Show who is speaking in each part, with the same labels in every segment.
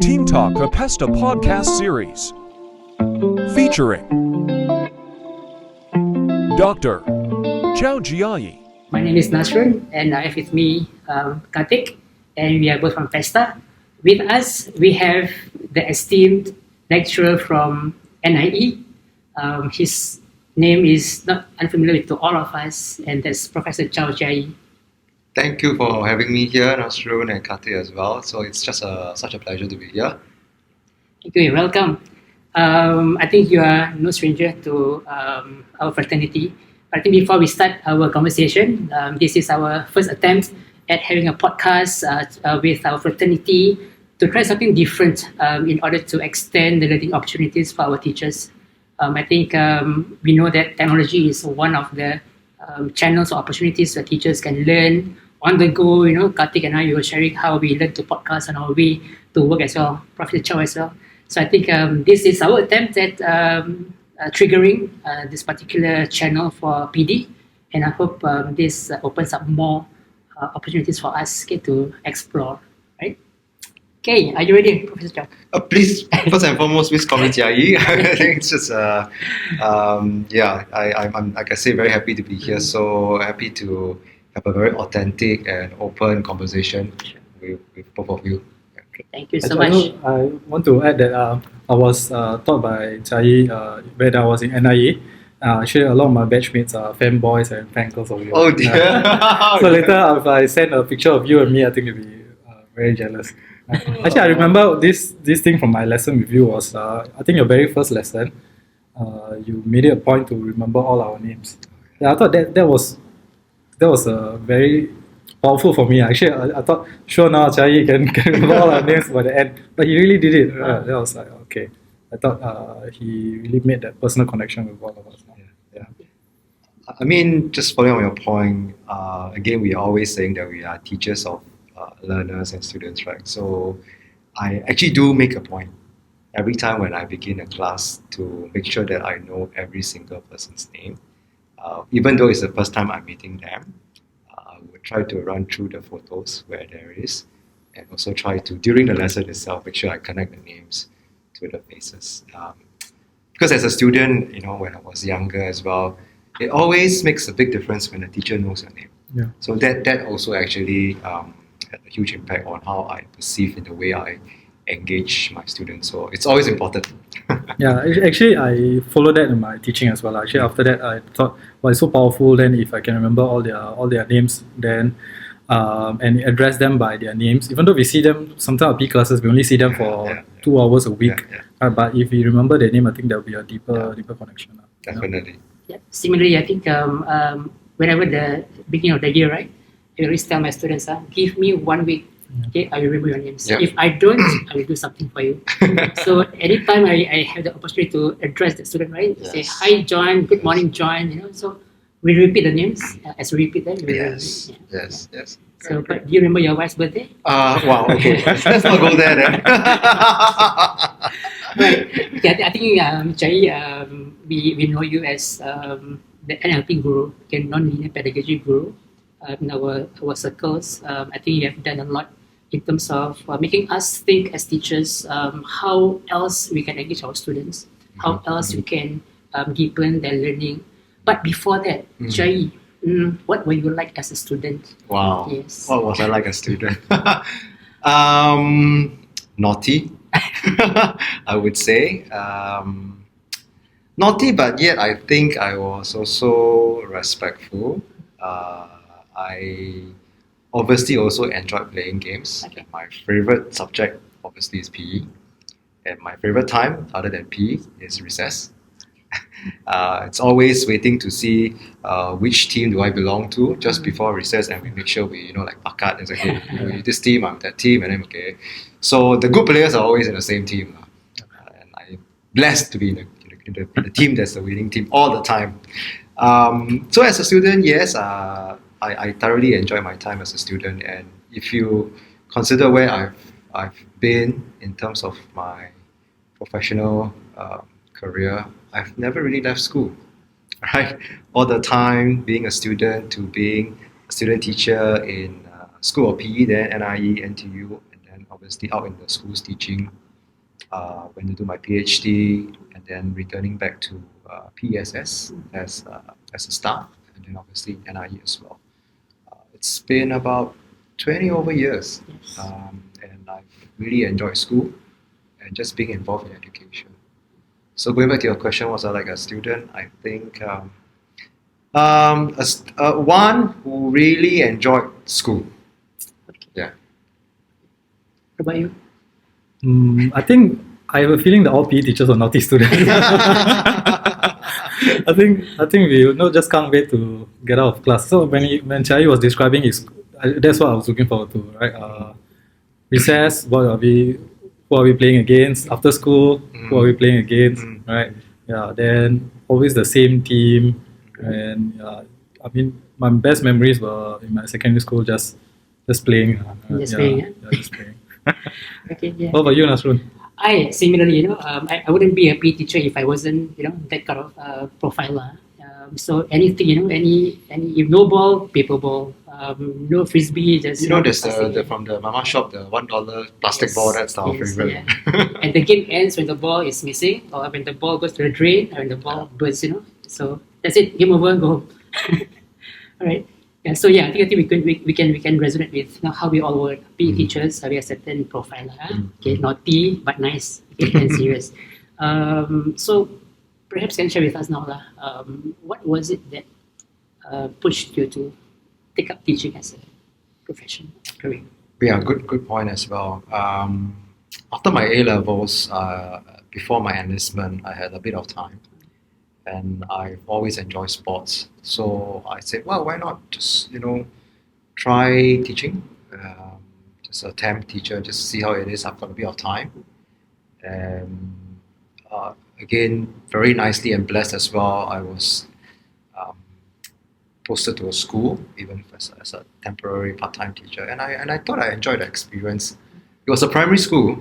Speaker 1: Team Talk, a PESTA podcast series featuring Dr. Chow Jia Yi.
Speaker 2: My name is Nasrun, and I have with me Kartik, and we are both from PESTA. With us, we have the esteemed lecturer from NIE. His name is not unfamiliar to all of us, and that's Professor Chow Jia Yi.
Speaker 3: Thank you for having me here, Nasrun and Kati as well. So it's just such a pleasure to be here.
Speaker 2: Thank you, you're welcome. I think you are no stranger to our fraternity. But I think before we start our conversation, this is our first attempt at having a podcast with our fraternity to try something different in order to extend the learning opportunities for our teachers. I think we know that technology is one of the channels or opportunities where teachers can learn on the go. You know, Kartik and I, we were sharing how we learn to podcast on our way to work as well, Professor Chow as well. So I think this is our attempt at triggering this particular channel for PD, and I hope this opens up more opportunities for us to explore, right? Okay, are you ready, Professor Chow?
Speaker 3: Please, first and foremost, please call me Jia Yi. I think it's just, I'm like I say, very happy to be here. So happy to have a very authentic and open conversation with both of you.
Speaker 2: Okay, thank you so much.
Speaker 4: I want to add that I was taught by Jia Yi when I was in NIE. Actually, a lot of my batchmates are fanboys and fancircles of you.
Speaker 3: Oh dear.
Speaker 4: So later, if I send a picture of you and me, I think you'll be very jealous. Actually, I remember this thing from my lesson with you was, I think your very first lesson, you made it a point to remember all our names. Yeah, I thought that was very powerful for me. Actually, I thought, sure now Jia Yi can remember all our names by the end, but he really did it. That was like, okay. I thought he really made that personal connection with all of us. Yeah.
Speaker 3: I mean, just following on your point, again, we are always saying that we are teachers of learners and students, right? So I actually do make a point every time when I begin a class to make sure that I know every single person's name. Even though it's the first time I'm meeting them, I would try to run through the photos where there is, and also try to, during the lesson itself, make sure I connect the names to the faces. Because as a student, you know, when I was younger as well, it always makes a big difference when the teacher knows your name.
Speaker 4: Yeah.
Speaker 3: So that also actually had a huge impact on how I perceive in the way I engage my students. So it's always important.
Speaker 4: Yeah, actually, I follow that in my teaching as well. Actually, after that, I thought, well, it's so powerful. Then, if I can remember all their names, then and address them by their names. Even though we see them sometimes at P classes, we only see them for 2 hours a week. But if we remember their name, I think there will be a deeper connection.
Speaker 3: Definitely.
Speaker 2: Yeah. Similarly, I think whenever the beginning of the year, right, I always tell my students, give me 1 week. Okay, I will remember your names.
Speaker 3: Yeah.
Speaker 2: If I don't, I will do something for you. So anytime I have the opportunity to address the student, right?
Speaker 3: Yes.
Speaker 2: Say, hi John, good morning John, you know. So we repeat the names. As we repeat them, we
Speaker 3: Yes.
Speaker 2: repeat,
Speaker 3: Yes.
Speaker 2: So, but do you remember your wife's birthday?
Speaker 3: Wow. Okay. Let's not go there then.
Speaker 2: Right. Okay, I think Jai, we know you as the NLP guru, non-linear pedagogy guru in our circles. I think you have done a lot in terms of making us think as teachers how else we can engage our students, how else we can deepen their learning. But before that, Jai, what were you like as a student?
Speaker 3: Wow.
Speaker 2: Yes.
Speaker 3: What was I like as a student? Naughty, I would say. Naughty, but yet I think I was also respectful. I obviously also enjoyed playing games.
Speaker 2: Okay.
Speaker 3: My favorite subject obviously is PE. And my favorite time, other than PE, is recess. It's always waiting to see which team do I belong to just before recess, and we make sure we, like bakat and say, okay, you're this team, I'm that team, and then okay. So the good players are always in the same team, and I'm blessed to be in the team that's the winning team all the time. So as a student, yes, I thoroughly enjoy my time as a student, and if you consider where I've been in terms of my professional career, I've never really left school, right? All the time being a student to being a student teacher in school of PE, then NIE, NTU, and then and obviously out in the schools teaching, went to do my PhD, and then returning back to PESS as a staff, and then obviously NIE as well. It's been about 20 over years,
Speaker 2: Yes.
Speaker 3: and I've really enjoyed school and just being involved in education. So going back to your question, was I like a student? I think one who really enjoyed school.
Speaker 2: Okay.
Speaker 3: Yeah.
Speaker 2: What about you?
Speaker 4: I think I have a feeling that all PE teachers are naughty students. I think we just can't wait to get out of class. So when Chai was describing his, that's what I was looking forward to, right? Recess, who are we playing against? After school, who are we playing against? Right? Yeah. Then always the same team, and I mean my best memories were in my secondary school, just playing.
Speaker 2: Just playing, yeah?
Speaker 4: Just playing.
Speaker 2: Okay, yeah.
Speaker 4: What about you, Nasrun?
Speaker 2: I similarly, I wouldn't be a PE teacher if I wasn't, that kind of profiler. So anything, any if no ball, paper ball, no frisbee, just
Speaker 3: There's
Speaker 2: passing.
Speaker 3: from the mama shop, the $1 plastic
Speaker 2: Yes,
Speaker 3: ball. That's our
Speaker 2: yes,
Speaker 3: favorite.
Speaker 2: yeah. And the game ends when the ball is missing, or when the ball goes to the drain, or when the ball bursts. So that's it. Game over. Go home. All right. Yeah. So yeah, I think we can resonate with how we all work. PE teachers, we have certain profile. Okay, naughty but nice. Okay, and serious. So perhaps can share with us now, what was it that pushed you to take up teaching as a profession career?
Speaker 3: Yeah, good point as well. After my A levels, before my enlistment, I had a bit of time, and I've always enjoyed sports. So I said, well, why not just try teaching, just attempt teacher, just see how it is. I've got a bit of time, and again, very nicely and blessed as well. I was posted to a school, even as a temporary part-time teacher, and I thought I enjoyed the experience. It was a primary school,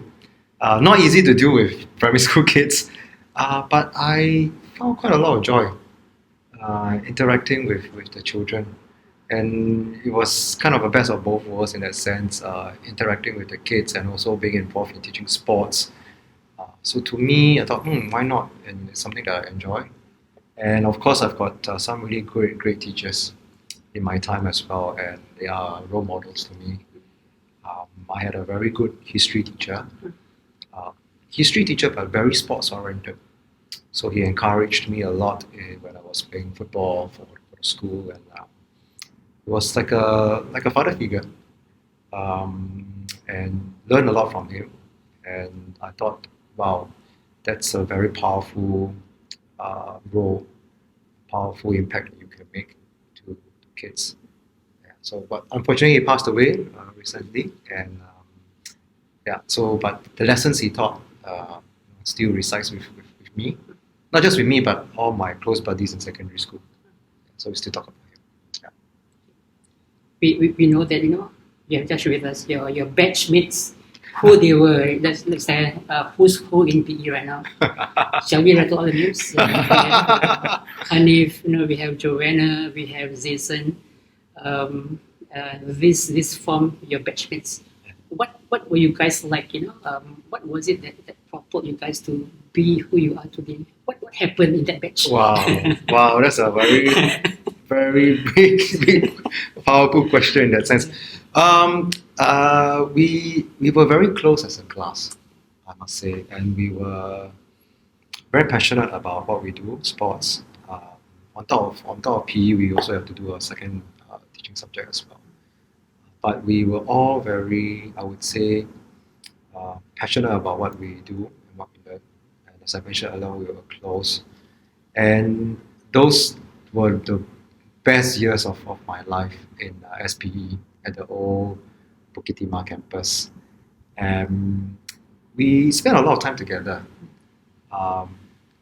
Speaker 3: not easy to deal with primary school kids, but I found quite a lot of joy interacting with the children, and it was kind of a best of both worlds in that sense, interacting with the kids and also being involved in teaching sports. So to me, I thought, why not? And it's something that I enjoy. And of course, I've got some really great teachers in my time as well, and they are role models to me. I had a very good history teacher, but very sports oriented. So he encouraged me a lot when I was playing football for the school, and it was like a father figure, and learned a lot from him. And I thought, wow, that's a very powerful role, powerful impact that you can make to kids. Yeah, so, but unfortunately, he passed away recently, and but the lessons he taught still resides with me, not just with me, but all my close buddies in secondary school. So we still talk about him. Yeah.
Speaker 2: We know that you have just with us your batchmates, who they were. Let's say who's who in PE right now. Shall we rattle all the names? We have Hanif, we have Joanna, we have Jason. This form your batchmates. What were you guys like? What was it that propelled you guys to be who you are today? What happened in that batch?
Speaker 3: Wow, that's a very big, powerful question in that sense. We were very close as a class, I must say, and we were very passionate about what we do, sports. On top of PE, we also have to do a second teaching subject as well. But we were all very, I would say, passionate about what we do and what we learn. And as I mentioned earlier, we were close. And those were the best years of my life in SPE at the old Bukit Timah campus. And we spent a lot of time together.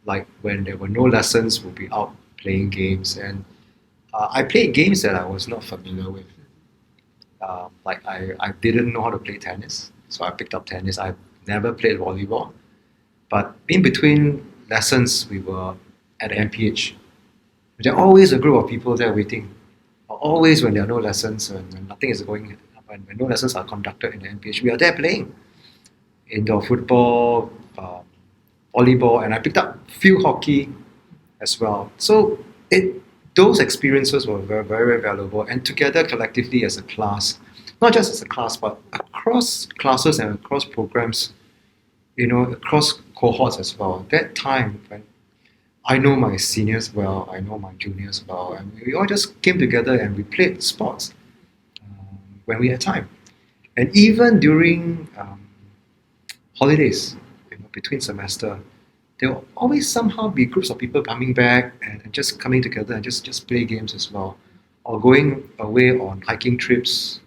Speaker 3: Like when there were no lessons, we'll be out playing games. And I played games that I was not familiar with. Like I didn't know how to play tennis, so I picked up tennis. I never played volleyball, but in between lessons, we were at the MPH. There are always a group of people there waiting. Always when there are no lessons, when nothing is going when no lessons are conducted in the MPH, we are there playing indoor football, volleyball, and I picked up field hockey as well. So those experiences were very, very, very valuable, and together collectively as a class, not just as a class, but across classes and across programs, across cohorts as well. That time when I know my seniors well, I know my juniors well, and we all just came together and we played sports when we had time. And even during holidays, between semester, there will always somehow be groups of people coming back and just coming together and just play games as well, or going away on hiking trips,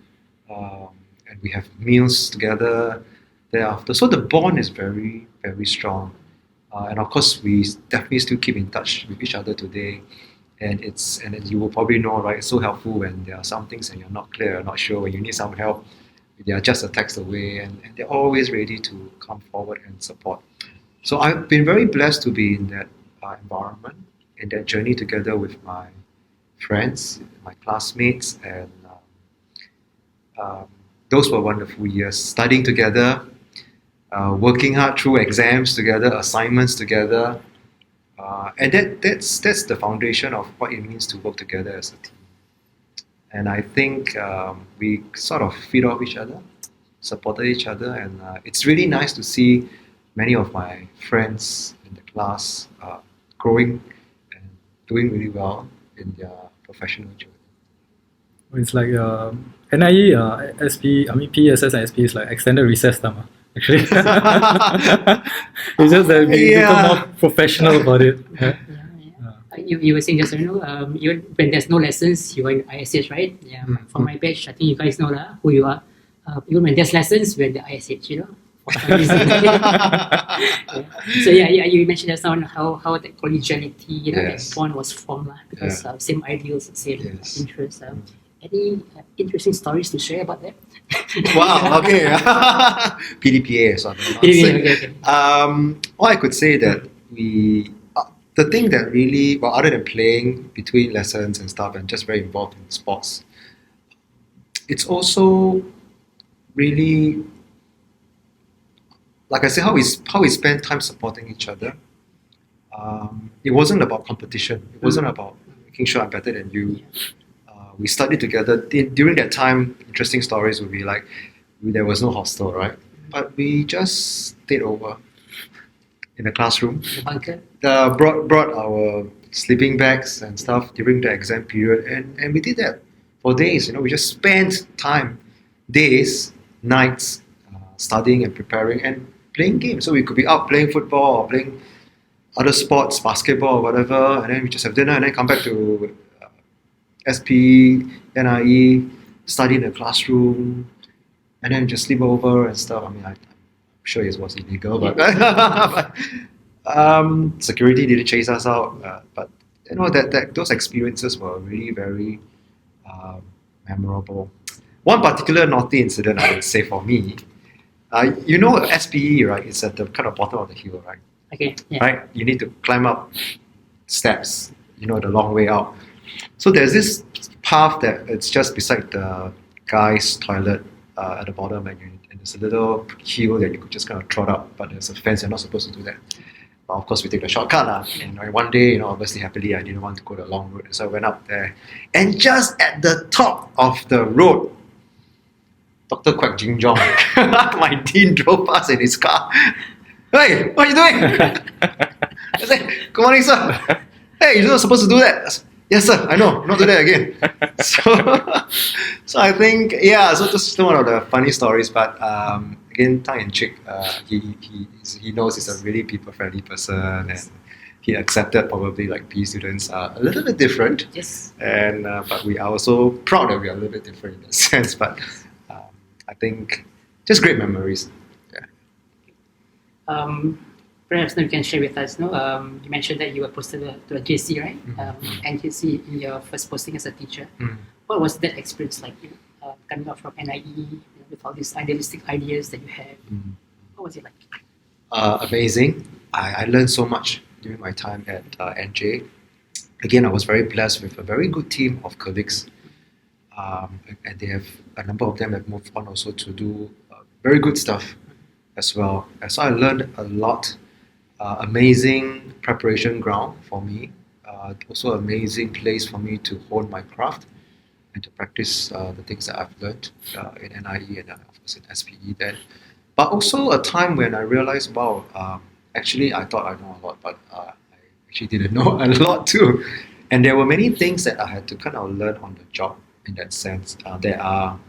Speaker 3: and we have meals together thereafter. So the bond is very, very strong, and of course we definitely still keep in touch with each other today. And you will probably know, right? It's so helpful when there are some things and you're not clear, not sure, when you need some help. They are just a text away, and they're always ready to come forward and support. So I've been very blessed to be in that environment, in that journey together with my friends, my classmates, and those were wonderful years. Studying together, working hard through exams together, assignments together, and that's the foundation of what it means to work together as a team. And I think we sort of feed off each other, supported each other, and it's really nice to see many of my friends in the class growing and doing really well in their professional journey.
Speaker 4: It's like NIE, SP, PESS and SP is like extended recess time. Actually, it's just that we become more professional about it. Yeah.
Speaker 2: You were saying just even when there's no lessons, you are in ISH, right? Yeah. For my batch, I think you guys know who you are. Even when there's lessons, we're in the ISH, for some reason. Yeah. So you mentioned just now how that collegiality, that bond was formed, because same ideals, same interests. Any interesting stories to share about that?
Speaker 3: Wow, okay. PDPA, so
Speaker 2: okay.
Speaker 3: Well, I could say that the thing that really, well, other than playing between lessons and stuff and just very involved in sports, it's also really, like I said, how we spend time supporting each other. It wasn't about competition. It wasn't about making sure I'm better than you. We studied together. During that time, interesting stories would be like, there was no hostel, right? But we just stayed over in the classroom.
Speaker 2: The bunker?
Speaker 3: Brought our sleeping bags and stuff during the exam period, and we did that for days. We just spent time, days, nights, studying and preparing and playing games. So we could be out playing football or playing other sports, basketball or whatever, and then we just have dinner and then come back to SP, NIE, study in the classroom, and then just sleep over and stuff. I'm sure it was illegal, but security didn't chase us out. But that those experiences were really very memorable. One particular naughty incident, I would say for me, SPE, right? It's at the kind of bottom of the hill, right?
Speaker 2: Okay. Yeah.
Speaker 3: Right? You need to climb up steps, the long way out. So there's this path that it's just beside the guy's toilet at the bottom, and there's a little hill that you could just kind of trot up, but there's a fence, you're not supposed to do that. But of course, we take the shortcut. And one day, obviously happily, I didn't want to go the long road, so I went up there. And just at the top of the road, Dr. Kwek Jing Jong, my dean, drove past in his car. Hey, what are you doing? I said, good morning, sir. Hey, you're not supposed to do that. Yes, sir, I know, not do that again. So I think, so just one of the funny stories, but again, tongue in cheek, he knows he's a really people-friendly person, and he accepted probably like PE students are a little bit different.
Speaker 2: Yes.
Speaker 3: And but we are also proud that we are a little bit different in that sense, but I think just great memories.
Speaker 2: Perhaps now you can share with us. You mentioned that you were posted to a JC, right? NJC in your first posting as a teacher. What was that experience like? Coming out from NIE with all these idealistic ideas that you had. What was it like?
Speaker 3: Amazing. I learned so much during my time at NJ. Again, I was very blessed with a very good team of colleagues. and they have a number of them have moved on also to do very good stuff as well. And so I learned a lot. Amazing preparation ground for me. Also amazing place for me to hone my craft and to practice the things that I've learned in NIE and of course in SPE then. But also a time when I realized, wow, actually I thought I know a lot, but I actually didn't know a lot too. And there were many things that I had to kind of learn on the job in that sense. There are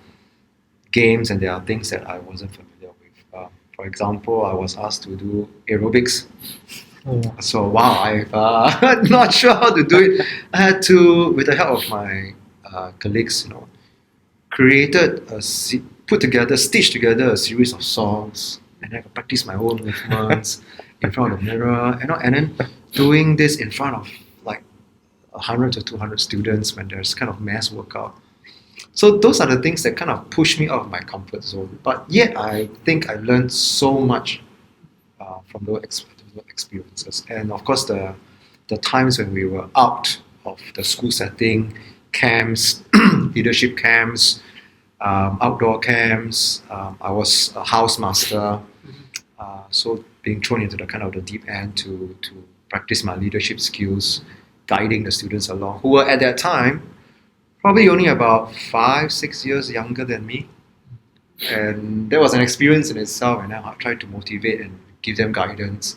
Speaker 3: games and there are things that I wasn't familiar with. For example, I was asked to do aerobics.
Speaker 4: Oh,
Speaker 3: So wow, I'm not sure how to do it. I had to, with the help of my colleagues, stitched together a series of songs, and I could practice my own movements in front of the mirror, and then doing this in front of like 100 to 200 students when there's kind of mass workout. So those are the things that kind of push me out of my comfort zone. But yet, I think I learned so much from those experiences. And of course, the times when we were out of the school setting, camps, leadership camps, outdoor camps. I was a housemaster, so being thrown into the kind of the deep end to practice my leadership skills, guiding the students along, who were at that time probably only about 5-6 years younger than me. And that was an experience in itself, and I tried to motivate and give them guidance.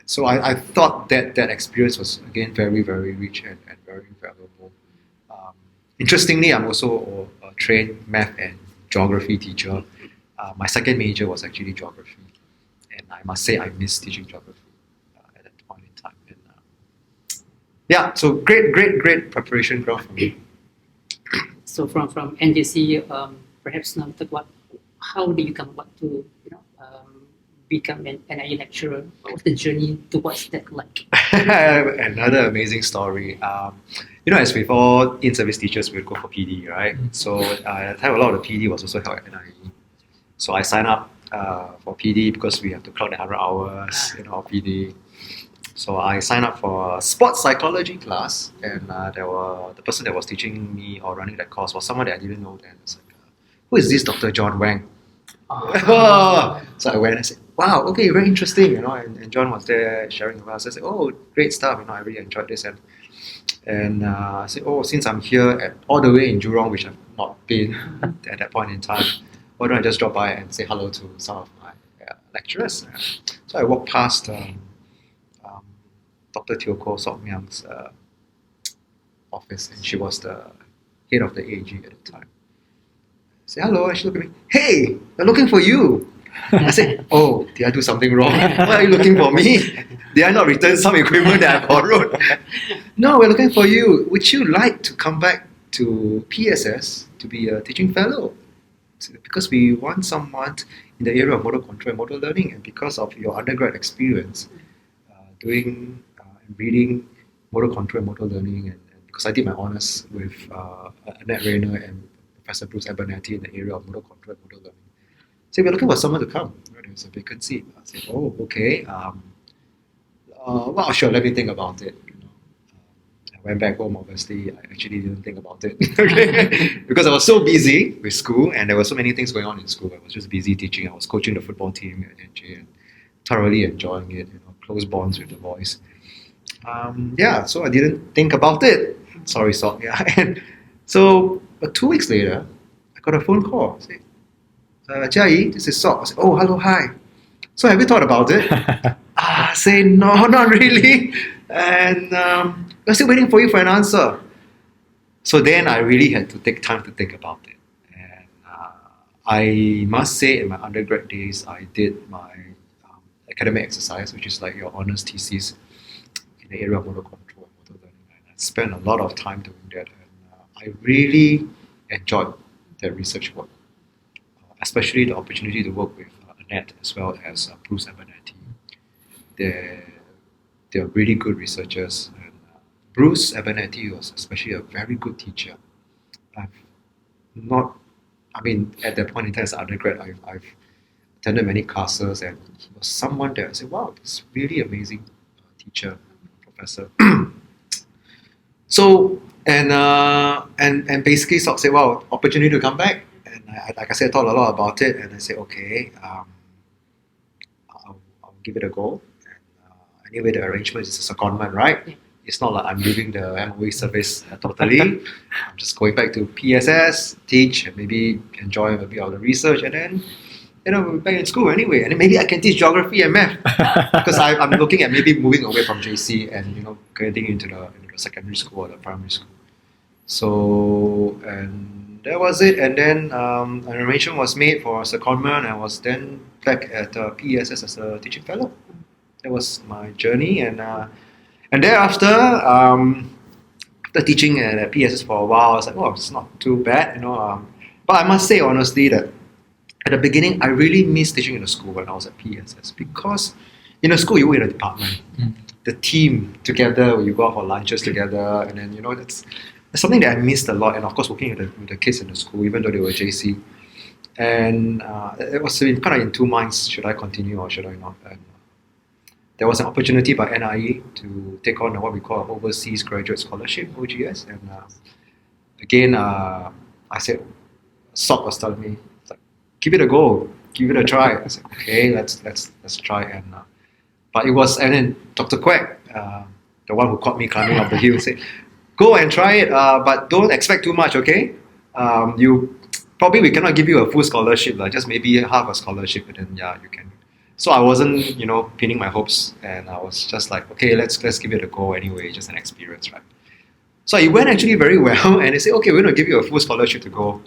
Speaker 3: So I thought that experience was again very, very rich and very valuable. Interestingly, I'm also a trained math and geography teacher. My second major was actually geography, and I must say I miss teaching geography at that point in time. And, yeah, so great preparation ground for me.
Speaker 2: So from NJC, perhaps now talk about how do you come about to become an NIE lecturer? What was the journey towards that like?
Speaker 3: Another amazing story. As with all in-service teachers, we would go for PD, right? So at the time, a lot of the PD was also held at NIE. So I signed up for PD because we have to clock the 100 hours, of PD. So I signed up for a sports psychology class, and the person that was teaching me or running that course was someone that I didn't know then. I was like, who is this Dr. John Wang? So I went and said, wow, okay, very interesting, and John was there sharing with us. I said, oh, great stuff, I really enjoyed this. And I said, oh, since I'm here all the way in Jurong, which I've not been at that point in time, why don't I just drop by and say hello to some of my lecturers? So I walked past Dr. Tioko Sok Myang's office, and she was the head of the AG at the time. I said, hello, and she looked at me, hey, we're looking for you. I said, oh, did I do something wrong? Why are you looking for me? Did I not return some equipment that I borrowed? No, we're looking for you. Would you like to come back to PSS to be a teaching fellow? Because we want someone in the area of motor control and motor learning, and because of your undergrad experience doing and reading motor control and motor learning, and because I did my honours with Annette Rayner and Professor Bruce Abernathy in the area of motor control and motor learning. So we're looking for someone to come. There's a vacancy. I said, oh, okay. Well, sure, let me think about it. I went back home, obviously. I actually didn't think about it. Okay? Because I was so busy with school, and there were so many things going on in school. I was just busy teaching. I was coaching the football team at NJ and thoroughly enjoying it, close bonds with the boys. So I didn't think about it. Sorry, Sok. Yeah. And so, but 2 weeks later, I got a phone call. Say, Jia Yi, this is Sok. I said, oh, hello, hi. So have you thought about it? I say, no, not really. And we're still waiting for you for an answer. So then I really had to take time to think about it. And I must say, in my undergrad days, I did my academic exercise, which is like your honors thesis in the area of motor control and motor learning. And I spent a lot of time doing that. And I really enjoyed that research work, especially the opportunity to work with Annette as well as Bruce Abernathy. They're really good researchers. And Bruce Abernathy was especially a very good teacher. At that point in time as an undergrad, I've attended many classes, and he was someone that I said, wow, this really amazing teacher, professor. So and basically sort of said, well, opportunity to come back. And like I said, I thought a lot about it, and I said, okay, I'll give it a go. And anyway, the arrangement is a secondment, right?
Speaker 2: Yeah.
Speaker 3: It's not like I'm leaving the MOE service totally. I'm just going back to PSS, teach, and maybe enjoy a bit of the research, and then we're back in school anyway. And then maybe I can teach geography and math because I'm looking at maybe moving away from JC and getting into the secondary school or the primary school. So, and that was it. And then an arrangement was made for a secondment. I was then back at PESS as a teaching fellow. That was my journey. And thereafter, after teaching at PESS for a while, I was like, oh, it's not too bad, But I must say honestly that at the beginning, I really missed teaching in the school when I was at PESS because in the school, you work in a department. The team together, you go out for lunches together, and then, that's something that I missed a lot. And of course, working with the kids in the school, even though they were JC. And it was kind of in two minds, should I continue or should I not? And there was an opportunity by NIE to take on what we call an Overseas Graduate Scholarship, OGS. And again, I said, SOC was telling me, like, give it a go, give it a try. I said, okay, let's try. And but it was, and then Dr. Quack, the one who caught me climbing up the hill, said, go and try it, but don't expect too much, okay? We cannot give you a full scholarship, just maybe half a scholarship, and then you can. So I wasn't, pinning my hopes, and I was just like, okay, let's give it a go anyway, just an experience, right? So it went actually very well, and they said, okay, we're going to give you a full scholarship to go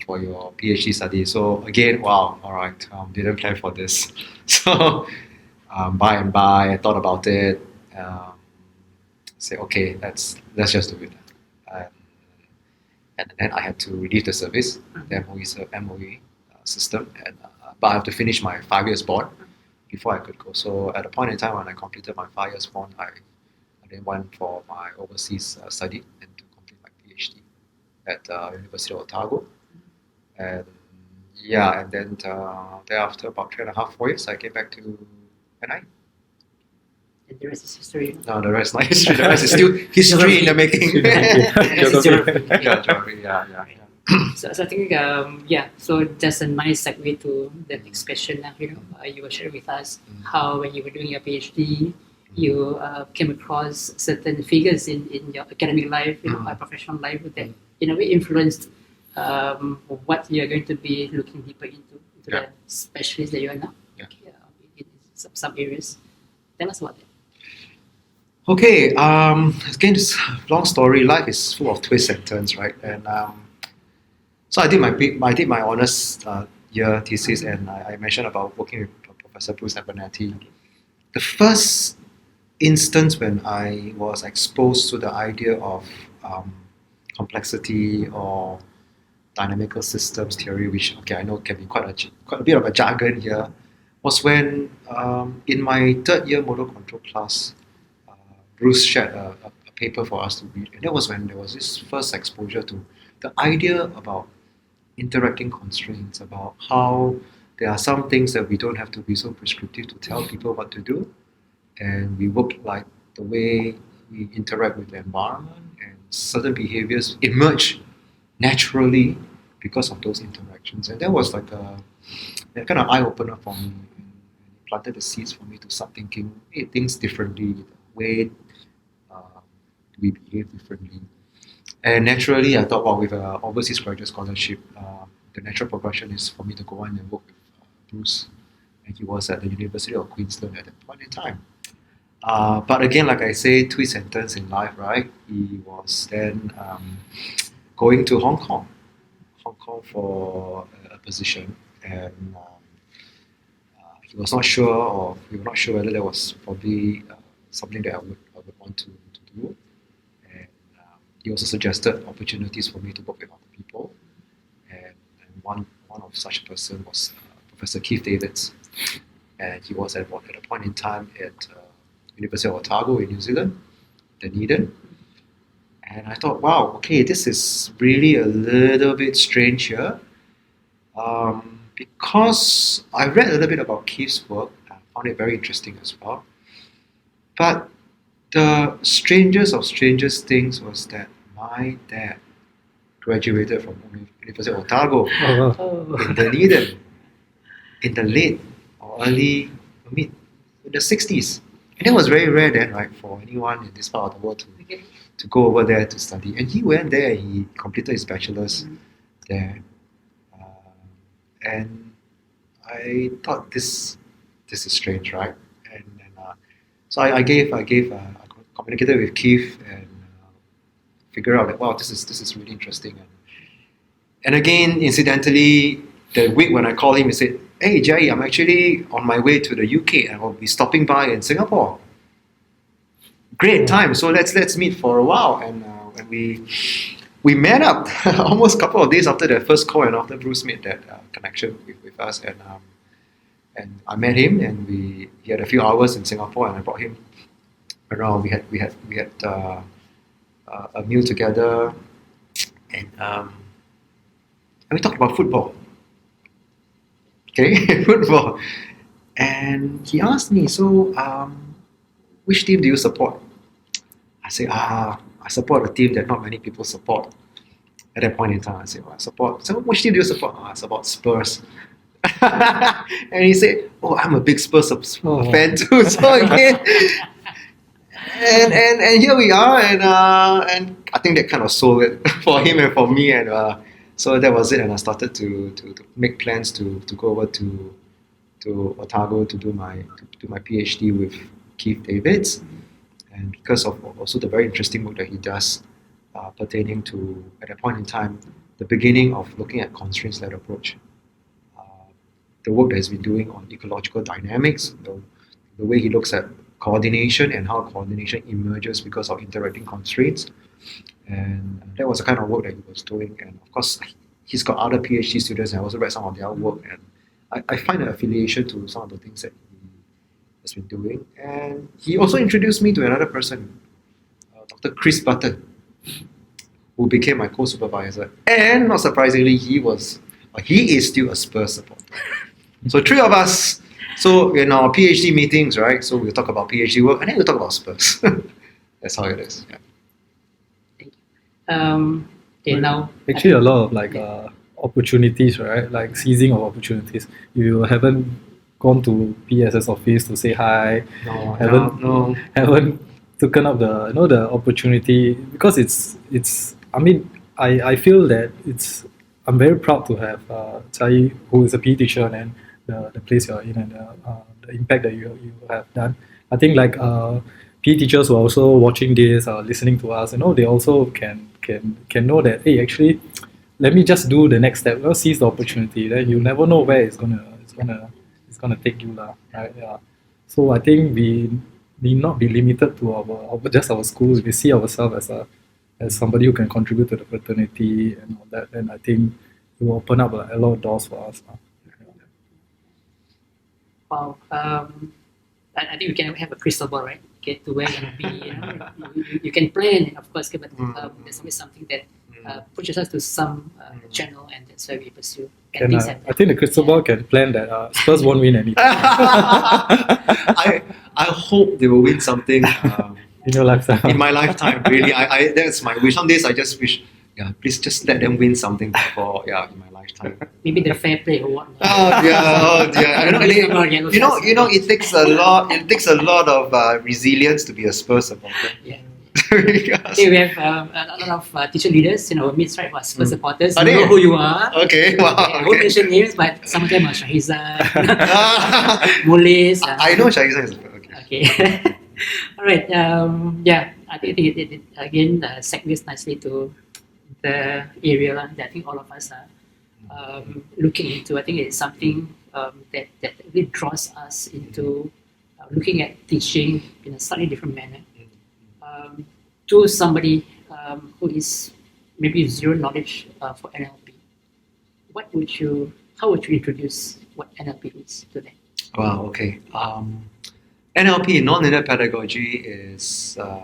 Speaker 3: for your PhD study. So again, wow, all right, didn't plan for this. So by and by, I thought about it, say, okay, let's just do it. And then I had to leave the service, the MOE system, and but I have to finish my 5 years bond before I could go. So at a point in time when I completed my 5 years bond, I then went for my overseas study and to complete my PhD at University of Otago. And and then thereafter about 3.5, 4 years, I came back to NI.
Speaker 2: And the rest is history.
Speaker 3: No, the rest is not history. The rest is still history in the making. Geography.
Speaker 2: So I think, so that's a nice segue to the next question now. You were sharing with us how when you were doing your PhD, you came across certain figures in your academic life, professional life that, influenced what you're going to be looking deeper into the specialist that you are now in some areas. Tell us about that.
Speaker 3: Okay, again, this long story. Life is full of twists and turns, right? And so I did my honors year thesis, and I mentioned about working with Professor Bruce Abernathy. The first instance when I was exposed to the idea of complexity or dynamical systems theory, which I know can be quite a bit of a jargon here, was when in my third year motor control class, Bruce shared a paper for us to read, and that was when there was this first exposure to the idea about interacting constraints, about how there are some things that we don't have to be so prescriptive to tell people what to do, and we work like the way we interact with the environment, and certain behaviors emerge naturally because of those interactions. And that was like a kind of eye-opener for me, and it planted the seeds for me to start thinking things differently, the way we behave differently. And naturally, I thought, with an overseas graduate scholarship, the natural progression is for me to go on and work with Bruce. And he was at the University of Queensland at that point in time. But again, like I say, twists and turns in life, right? He was then going to Hong Kong for a position, and he was not sure, or we were not sure whether that was probably something that I would want to do. And he also suggested opportunities for me to work with other people, and one of such a person was Professor Keith Davids, and he was at a point in time at University of Otago in New Zealand, Dunedin. And I thought, wow, okay, this is really a little bit strange here, because I read a little bit about Keith's work. I found it very interesting as well. But the strangest of strangest things was that my dad graduated from University of Otago
Speaker 4: Oh,
Speaker 2: Oh.
Speaker 3: in Dunedin in the late or early mid in the 60s. And that was very rare then, right, for anyone in this part of the world
Speaker 2: Okay.
Speaker 3: to go over there to study. And he went there, he completed his bachelor's there. And I thought this is strange, right? And so I communicated with Keith and figured out that wow, this is really interesting. And again, incidentally, the week when I called him, he said, "Hey Jai, I'm actually on my way to the UK and I'll be stopping by in Singapore. Great time, so let's meet for a while." And we met up almost a couple of days after that first call and after Bruce made that connection with us. And I met him and he had a few hours in Singapore and I brought him around. We had a meal together and we talked about football. Okay, football. And he asked me, so which team do you support? I say, I support a team that not many people support. At that point in time, I said, well, I support. So which team do you support? I support Spurs. And he said, oh, I'm a big Spurs fan too. So again, and here we are, and I think that kind of sold it for him and for me, and so that was it. And I started to make plans to go over to Otago to do my PhD with Keith Davids, and because of also the very interesting work that he does pertaining to at that point in time the beginning of looking at constraints-led approach. The work that he's been doing on ecological dynamics, the way he looks at coordination and how coordination emerges because of interacting constraints. And that was the kind of work that he was doing. And of course, he's got other PhD students and I also read some of their work. And I find an affiliation to some of the things that he has been doing. And he also introduced me to another person, Dr. Chris Button, who became my co-supervisor. And not surprisingly, he is still a Spurs supporter. So three of us, so in our PhD meetings, right, so we'll talk about PhD work and then we'll talk about Spurs. That's how it is. Yeah.
Speaker 2: Okay, now
Speaker 4: actually, a lot of like opportunities, right? Like seizing of opportunities. You haven't gone to PSS office to say hi.
Speaker 3: No,
Speaker 4: Haven't taken up the opportunity because it's. I mean, I feel that I'm very proud to have Chai, who is a PE teacher, and the place you're in and the impact that you have done. I think like PE teachers who are also watching this, listening to us, they also can know that, hey, actually, let me just do the next step. Seize the opportunity. Then you never know where it's gonna take you, right? Yeah. So I think we need not be limited to our schools. We see ourselves as somebody who can contribute to the fraternity and all that. Then I think it will open up a lot of doors for us.
Speaker 2: wow. I think we can have a crystal ball, right? Get to where you're gonna be. You can plan, of course, but there's always something that pushes us to some channel, and that's where we pursue. And things happen.
Speaker 4: I think the crystal ball can plan that Spurs won't win anything
Speaker 3: I hope they will win something
Speaker 4: in your lifetime.
Speaker 3: in my lifetime. Really, I that's my wish. Some days I just wish, please just let them win something in my lifetime.
Speaker 2: Maybe the fair play award.
Speaker 3: Oh dear. I don't really, it takes a lot. It takes a lot of resilience to be a Spurs supporter.
Speaker 2: Yeah.
Speaker 3: Yes.
Speaker 2: Okay, we have a lot of teacher leaders in our midst, right? Who are Spurs supporters.
Speaker 3: Are
Speaker 2: You know
Speaker 3: they?
Speaker 2: who you are.
Speaker 3: Okay, wow.
Speaker 2: I won't mention names, but some of them are Shahizan, Mulis.
Speaker 3: I know Shaiza is okay.
Speaker 2: Okay. All right. I think it again segues nicely to the area that I think all of us are looking into. I think it's something that really draws us into looking at teaching in a slightly different manner to somebody who is maybe zero knowledge for NLP. How would you introduce what NLP is to them?
Speaker 3: Wow. Okay. NLP, non-linear pedagogy, is a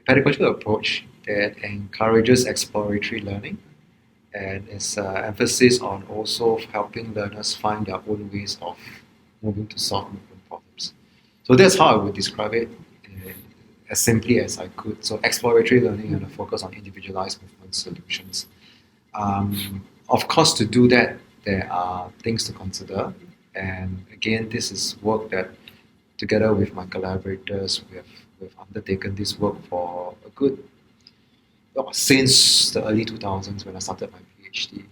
Speaker 3: pedagogical approach that encourages exploratory learning and its emphasis on also helping learners find their own ways of moving to solve movement problems. So that's how I would describe it. as simply as I could. So exploratory learning and a focus on individualized movement solutions. Of course, to do that, there are things to consider. And again, this is work that, together with my collaborators, we've undertaken this work for a good, since the early 2000s when I started my PhD. We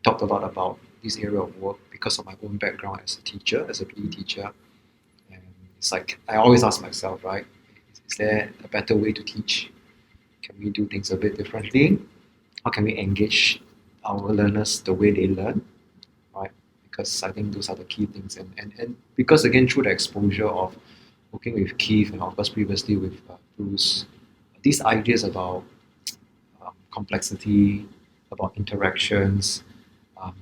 Speaker 3: talked a lot about this area of work because of my own background as a teacher, as a PE teacher. And it's like, I always ask myself, right, is there a better way to teach? Can we do things a bit differently? How can we engage our learners the way they learn, right? Because I think those are the key things. And because, again, through the exposure of working with Keith and, of course, previously with Bruce, these ideas about complexity, about interactions, um,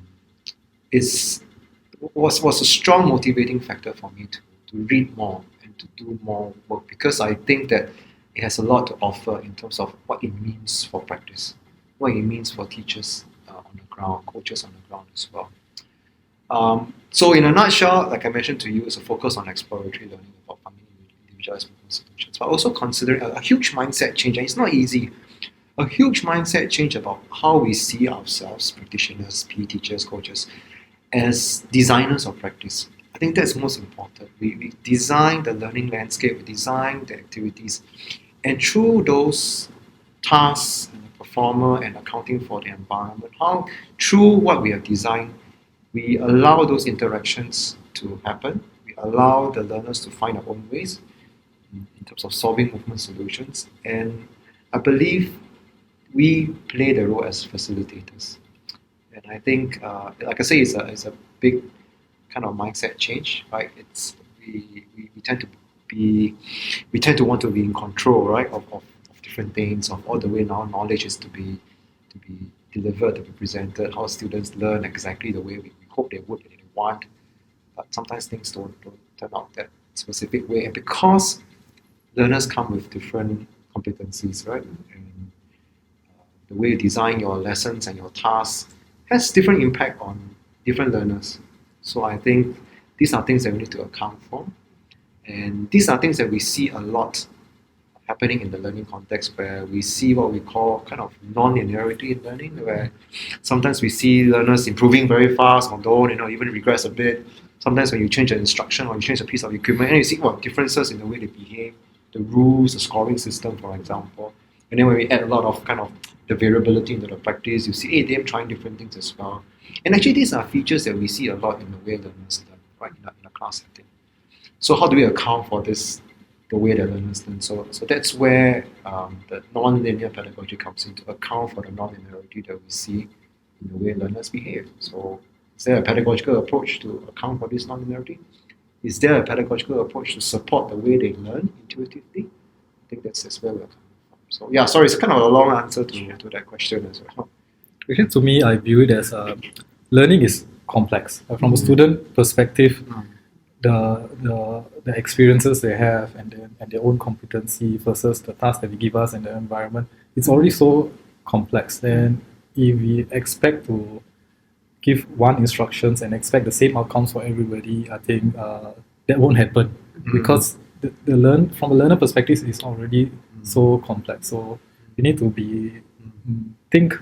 Speaker 3: was a strong motivating factor for me to read more and to do more work, because I think that it has a lot to offer in terms of what it means for practice, what it means for teachers on the ground, coaches on the ground as well. So in a nutshell, like I mentioned to you, it's a focus on exploratory learning about finding individualized movement solutions, but also considering a huge mindset change, and it's not easy. A huge mindset change about how we see ourselves, practitioners, PE teachers, coaches, as designers of practice. I think that's most important. We design the learning landscape, we design the activities, and through those tasks and the performer and accounting for the environment, how through what we have designed, we allow those interactions to happen. We allow the learners to find their own ways in terms of solving movement solutions. And I believe we play the role as facilitators. And I think, like I say, it's a big kind of mindset change, right? We tend to want to be in control, right, of different things, of all the way now knowledge is to be delivered, to be presented, how students learn exactly the way we hope they would and they want. But sometimes things don't turn out that specific way, and because learners come with different competencies, right? And the way you design your lessons and your tasks has different impact on different learners. So I think these are things that we need to account for. And these are things that we see a lot happening in the learning context, where we see what we call kind of non-linearity in learning, where sometimes we see learners improving very fast, or don't, even regress a bit. Sometimes when you change an instruction or you change a piece of equipment, and you see differences in the way they behave, the rules, the scoring system, for example. And then when we add a lot of kind of the variability into the practice, you see them trying different things as well. And actually, these are features that we see a lot in the way learners learn, right, in a class setting. So how do we account for this, the way that learners learn? So that's where the non-linear pedagogy comes in, to account for the non-linearity that we see in the way learners behave. So is there a pedagogical approach to account for this non-linearity? Is there a pedagogical approach to support the way they learn intuitively? I think that's where we're coming from. So yeah, sorry, it's kind of a long answer to that question as well.
Speaker 4: Actually, to me, I view it as learning is complex. From a student perspective, the experiences they have and their own competency versus the task that they give us and the environment, it's already so complex. Then if we expect to give one instructions and expect the same outcomes for everybody, I think that won't happen, because from a learner perspective, it's already so complex. So we need to think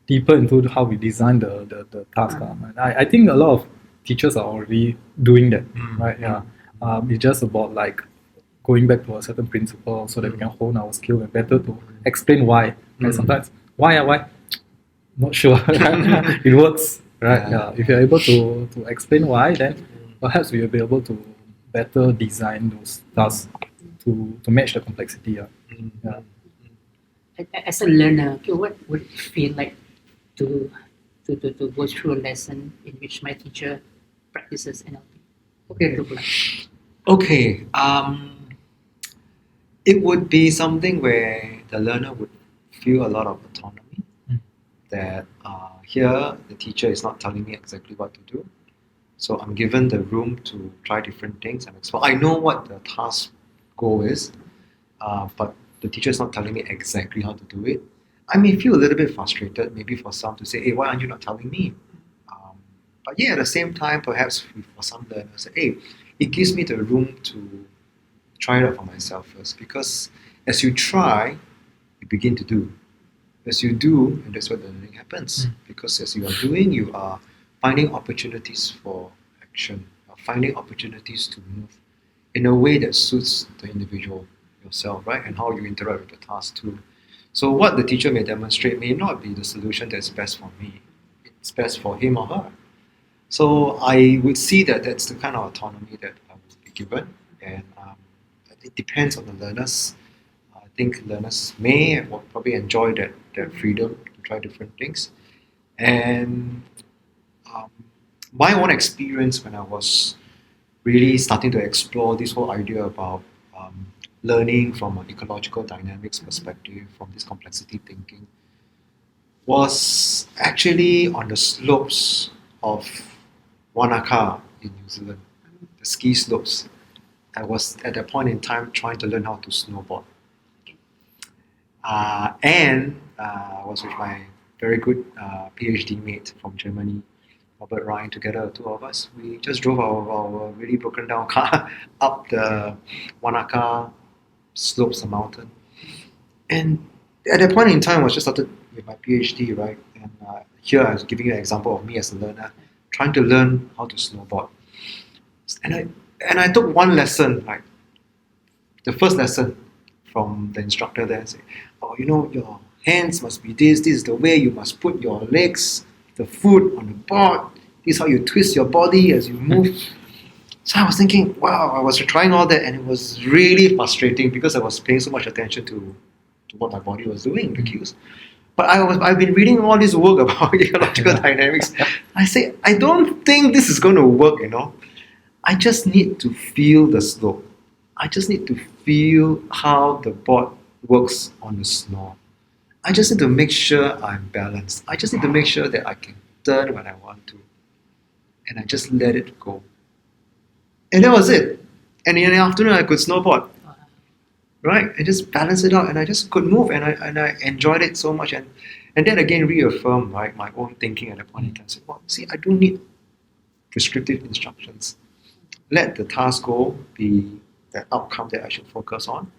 Speaker 4: deeper into how we design the task. And I think a lot of teachers are already doing that, right? Yeah. It's just about like going back to a certain principle so that we can hone our skill and better to explain why. Right? Sometimes why? Not sure. It works, right? Yeah. If you're able to explain why, then perhaps we'll be able to better design those tasks to match the complexity. Yeah.
Speaker 2: As a learner, what would it feel like to go through a lesson in which my teacher practices NLP? What would it look like?
Speaker 3: Okay. It would be something where the learner would feel a lot of autonomy. That here the teacher is not telling me exactly what to do, so I'm given the room to try different things and explore. I know what the task goal is, but the teacher is not telling me exactly how to do it. I may feel a little bit frustrated, maybe for some to say, hey, why aren't you not telling me? But yeah, at the same time, perhaps for some learners, hey, it gives me the room to try it out for myself first, because as you try, you begin to do. As you do, and that's where the learning happens. Because as you are doing, you are finding opportunities for action, finding opportunities to move in a way that suits the individual, yourself, right? And how you interact with the task too. So what the teacher may demonstrate may not be the solution that's best for me. It's best for him or her. So I would see that that's the kind of autonomy that I would be given, and it depends on the learners. I think learners may probably enjoy that freedom to try different things. And my own experience when I was really starting to explore this whole idea about learning from an ecological dynamics perspective, from this complexity thinking, was actually on the slopes of Wanaka in New Zealand, the ski slopes. I was at that point in time trying to learn how to snowboard. And I was with my very good PhD mate from Germany, Robert Ryan. Together, the two of us, we just drove our really broken down car up the Wanaka slopes, the mountain. And at that point in time, I was just started with my PhD, right? And here I was giving you an example of me as a learner, trying to learn how to snowboard. And I took one lesson, like the first lesson from the instructor there, say, oh, your hands must be this is the way you must put your legs, the foot on the board, this is how you twist your body as you move. So I was thinking, wow, I was trying all that, and it was really frustrating because I was paying so much attention to what my body was doing, the cues. But I've been reading all this work about ecological dynamics. I say, I don't think this is going to work, I just need to feel the slope. I just need to feel how the board works on the snow. I just need to make sure I'm balanced. I just need to make sure that I can turn when I want to. And I just let it go. And that was it. And in the afternoon, I could snowboard. Right? I just balanced it out, and I just could move, and I enjoyed it so much. And that again reaffirmed, right, my own thinking at that point in time. I said, well, see, I don't need prescriptive instructions. Let the task goal be the outcome that I should focus on.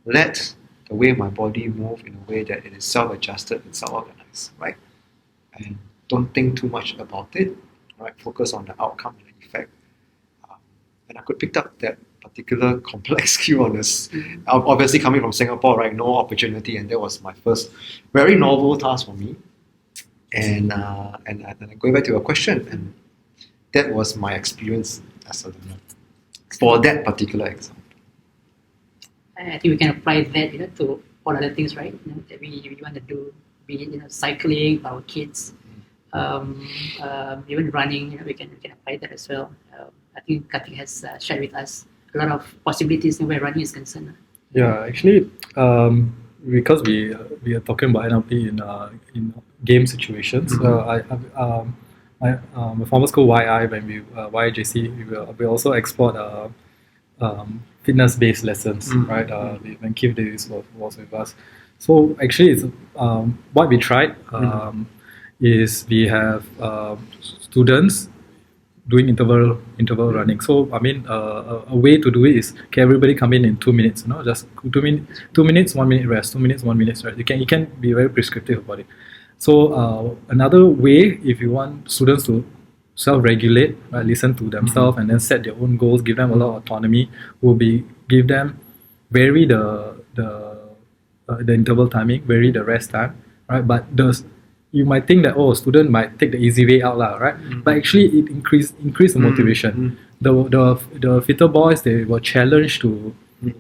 Speaker 3: Let the way my body move in a way that it is self-adjusted and self-organized, right? And don't think too much about it, right? Focus on the outcome and the effect. And I could pick up that particular complex cue on this. Obviously coming from Singapore, right? No opportunity, and that was my first very novel task for me. And going back to your question, and that was my experience as a learner for that particular example.
Speaker 2: I think we can apply that to all other things, right? That we want to do, be it cycling for our kids, even running. We can apply that as well. I think Karthik has shared with us a lot of possibilities where running is concerned.
Speaker 4: Yeah, actually, because we are talking about NLP in game situations. My former school YI, when we YIJC, we also explored fitness-based lessons, right? When Keith Davis was with us. So actually, it's what we tried is we have students doing interval running. So I mean, a way to do it is, okay, everybody come in 2 minutes, just 2 minutes, 1 minute rest, 2 minutes, 1 minute rest. You can be very prescriptive about it. So another way, if you want students to self-regulate, right, listen to themselves and then set their own goals, give them a lot of autonomy, will be vary the interval timing, vary the rest time, right? But you might think that student might take the easy way out, right? But actually it increase the motivation. The fitter boys, they were challenged to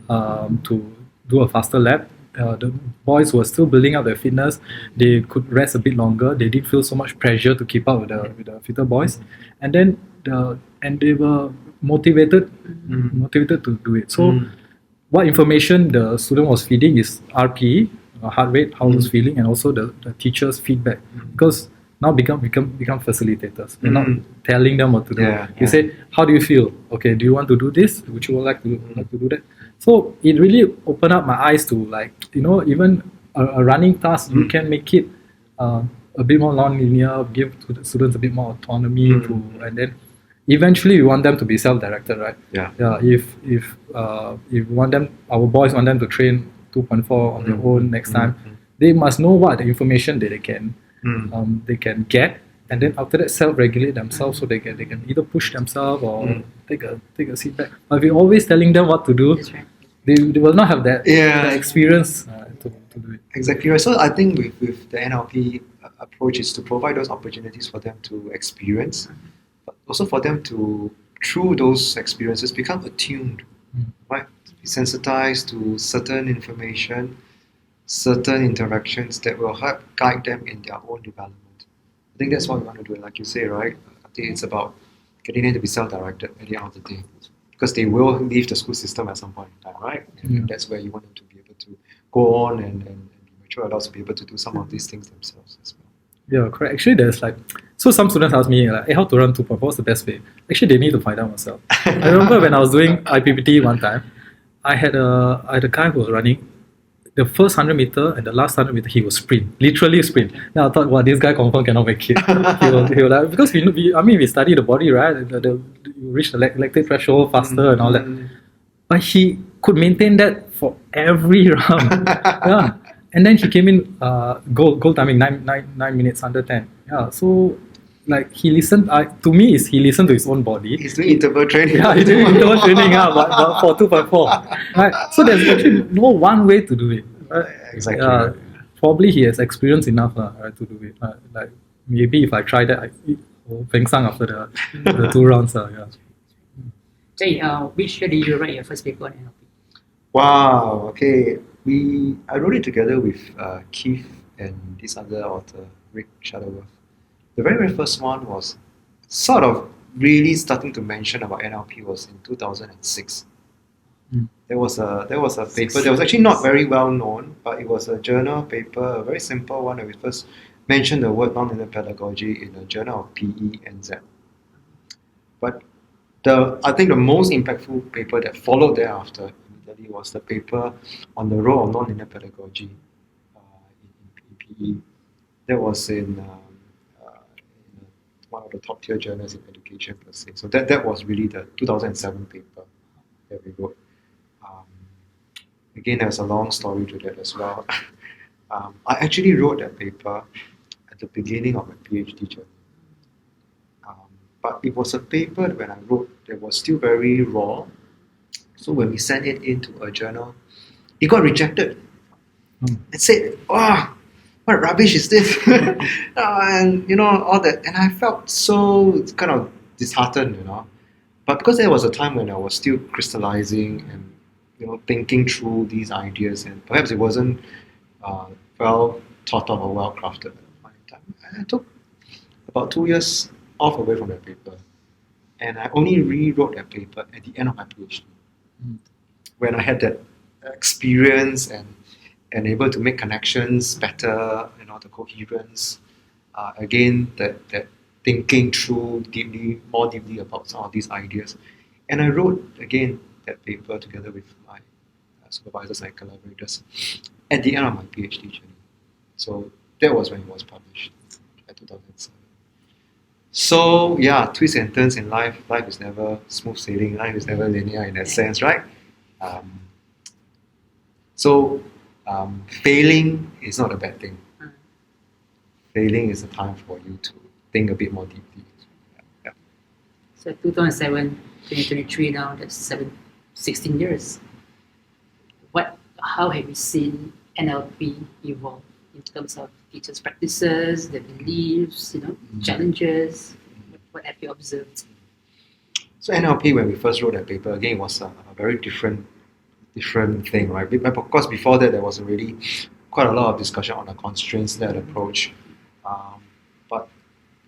Speaker 4: do a faster lap. The boys were still building up their fitness. They could rest a bit longer. They didn't feel so much pressure to keep up with the fitter boys, and then they were motivated to do it. So what information the student was feeding is RPE, heart rate, how he was feeling, and also the teacher's feedback, because now become facilitators. We're not telling them what to do. You say, how do you feel? Okay, do you want to do this? Would you like to do that? So it really opened up my eyes to, even a running task, you can make it a bit more non-linear, give to the students a bit more autonomy and then eventually we want them to be self-directed, right?
Speaker 3: Yeah.
Speaker 4: Yeah. If we want them, our boys want them to train 2.4 on their own next time, they must know what the information that they can get, and then after that self-regulate themselves, so they can either push themselves or take a seat back. But if we're always telling them what to do,
Speaker 2: That's right.
Speaker 4: they will not have that,
Speaker 3: Yeah.
Speaker 4: that experience to do it.
Speaker 3: Exactly right. So I think with the NLP approach is to provide those opportunities for them to experience, but also for them to, through those experiences, become attuned, right? Be sensitized to certain information, certain interactions that will help guide them in their own development. I think that's what we want to do. Like you say, right? I think it's about getting them to be self-directed at the end of the day, because they will leave the school system at some point in time, right? And that's where you want them to be able to go on and be mature adults to be able to do some of these things themselves as well.
Speaker 4: Yeah, correct. Actually, there's like, so some students ask me, like, hey, how to run 2.4, what's the best way? Actually, they need to find out themselves. I remember when I was doing IPPT one time, I had a guy who was running the first 100 meter and the last 100 meter, he was sprint, literally sprint. Now I thought, wow, this guy confirm cannot make it. he was like, because we study the body, right? You reach the lactate threshold faster and all that. But he could maintain that for every round. Yeah. And then he came in goal timing 9 minutes under 10. Yeah. So like he listened to me is he listened to his own body.
Speaker 3: He's doing interval training.
Speaker 4: Yeah, he's doing interval training, but for 2.4. Right. So there's actually no one way to do it. Right?
Speaker 3: Exactly.
Speaker 4: Probably he has experience enough right, to do it. Like maybe if I try that, I peng sang after the 2 rounds. Yeah.
Speaker 2: Jay, which year did you write your first paper on NLP?
Speaker 3: Wow. Okay. I wrote it together with Keith and this other author, Rick Shuttleworth. The very, very first one was sort of really starting to mention about NLP was in 2006. There was a paper that was actually not very well known, but it was a journal paper, a very simple one that we first mentioned the word nonlinear pedagogy in a journal of PENZ. But I think the most impactful paper that followed thereafter immediately was the paper on the role of nonlinear pedagogy in PE. That was in one of the top tier journals in education per se. So that was really the 2007 paper that we wrote. Again, there's a long story to that as well. I actually wrote that paper at the beginning of my PhD journey. But it was a paper when I wrote that was still very raw. So when we sent it into a journal, it got rejected. It said, "Oh, what rubbish is this?" And all that. And I felt so kind of disheartened, But because there was a time when I was still crystallizing and thinking through these ideas, and perhaps it wasn't well thought of or well crafted at that point in time. I took about 2 years off away from that paper, and I only rewrote that paper at the end of my PhD, when I had that experience and able to make connections better, the coherence, again that thinking through more deeply about some of these ideas, and I wrote again that paper together with my supervisors and collaborators at the end of my PhD journey. So that was when it was published, at 2007. So yeah, twists and turns in life. Life is never smooth sailing. Life is never linear in that sense, right? So failing is not a bad thing. Failing is a time for you to think a bit more deeply. Yeah.
Speaker 2: So 2007, 2023 now, that's 16 years. How have you seen NLP evolve in terms of teachers' practices, their beliefs, challenges? What have you observed?
Speaker 3: So NLP, when we first wrote that paper, again, was a very different thing, right? But of course, before that, there was already quite a lot of discussion on the constraints-led approach. But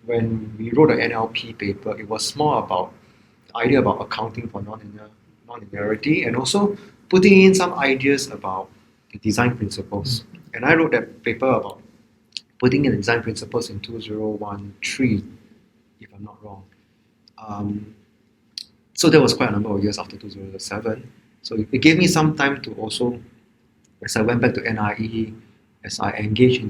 Speaker 3: when we wrote the NLP paper, it was more about the idea about accounting for non-linearity and also putting in some ideas about the design principles. And I wrote that paper about putting in the design principles in 2013, if I'm not wrong. So there was quite a number of years after 2007. So it gave me some time to also, as I went back to NIE, as I engaged in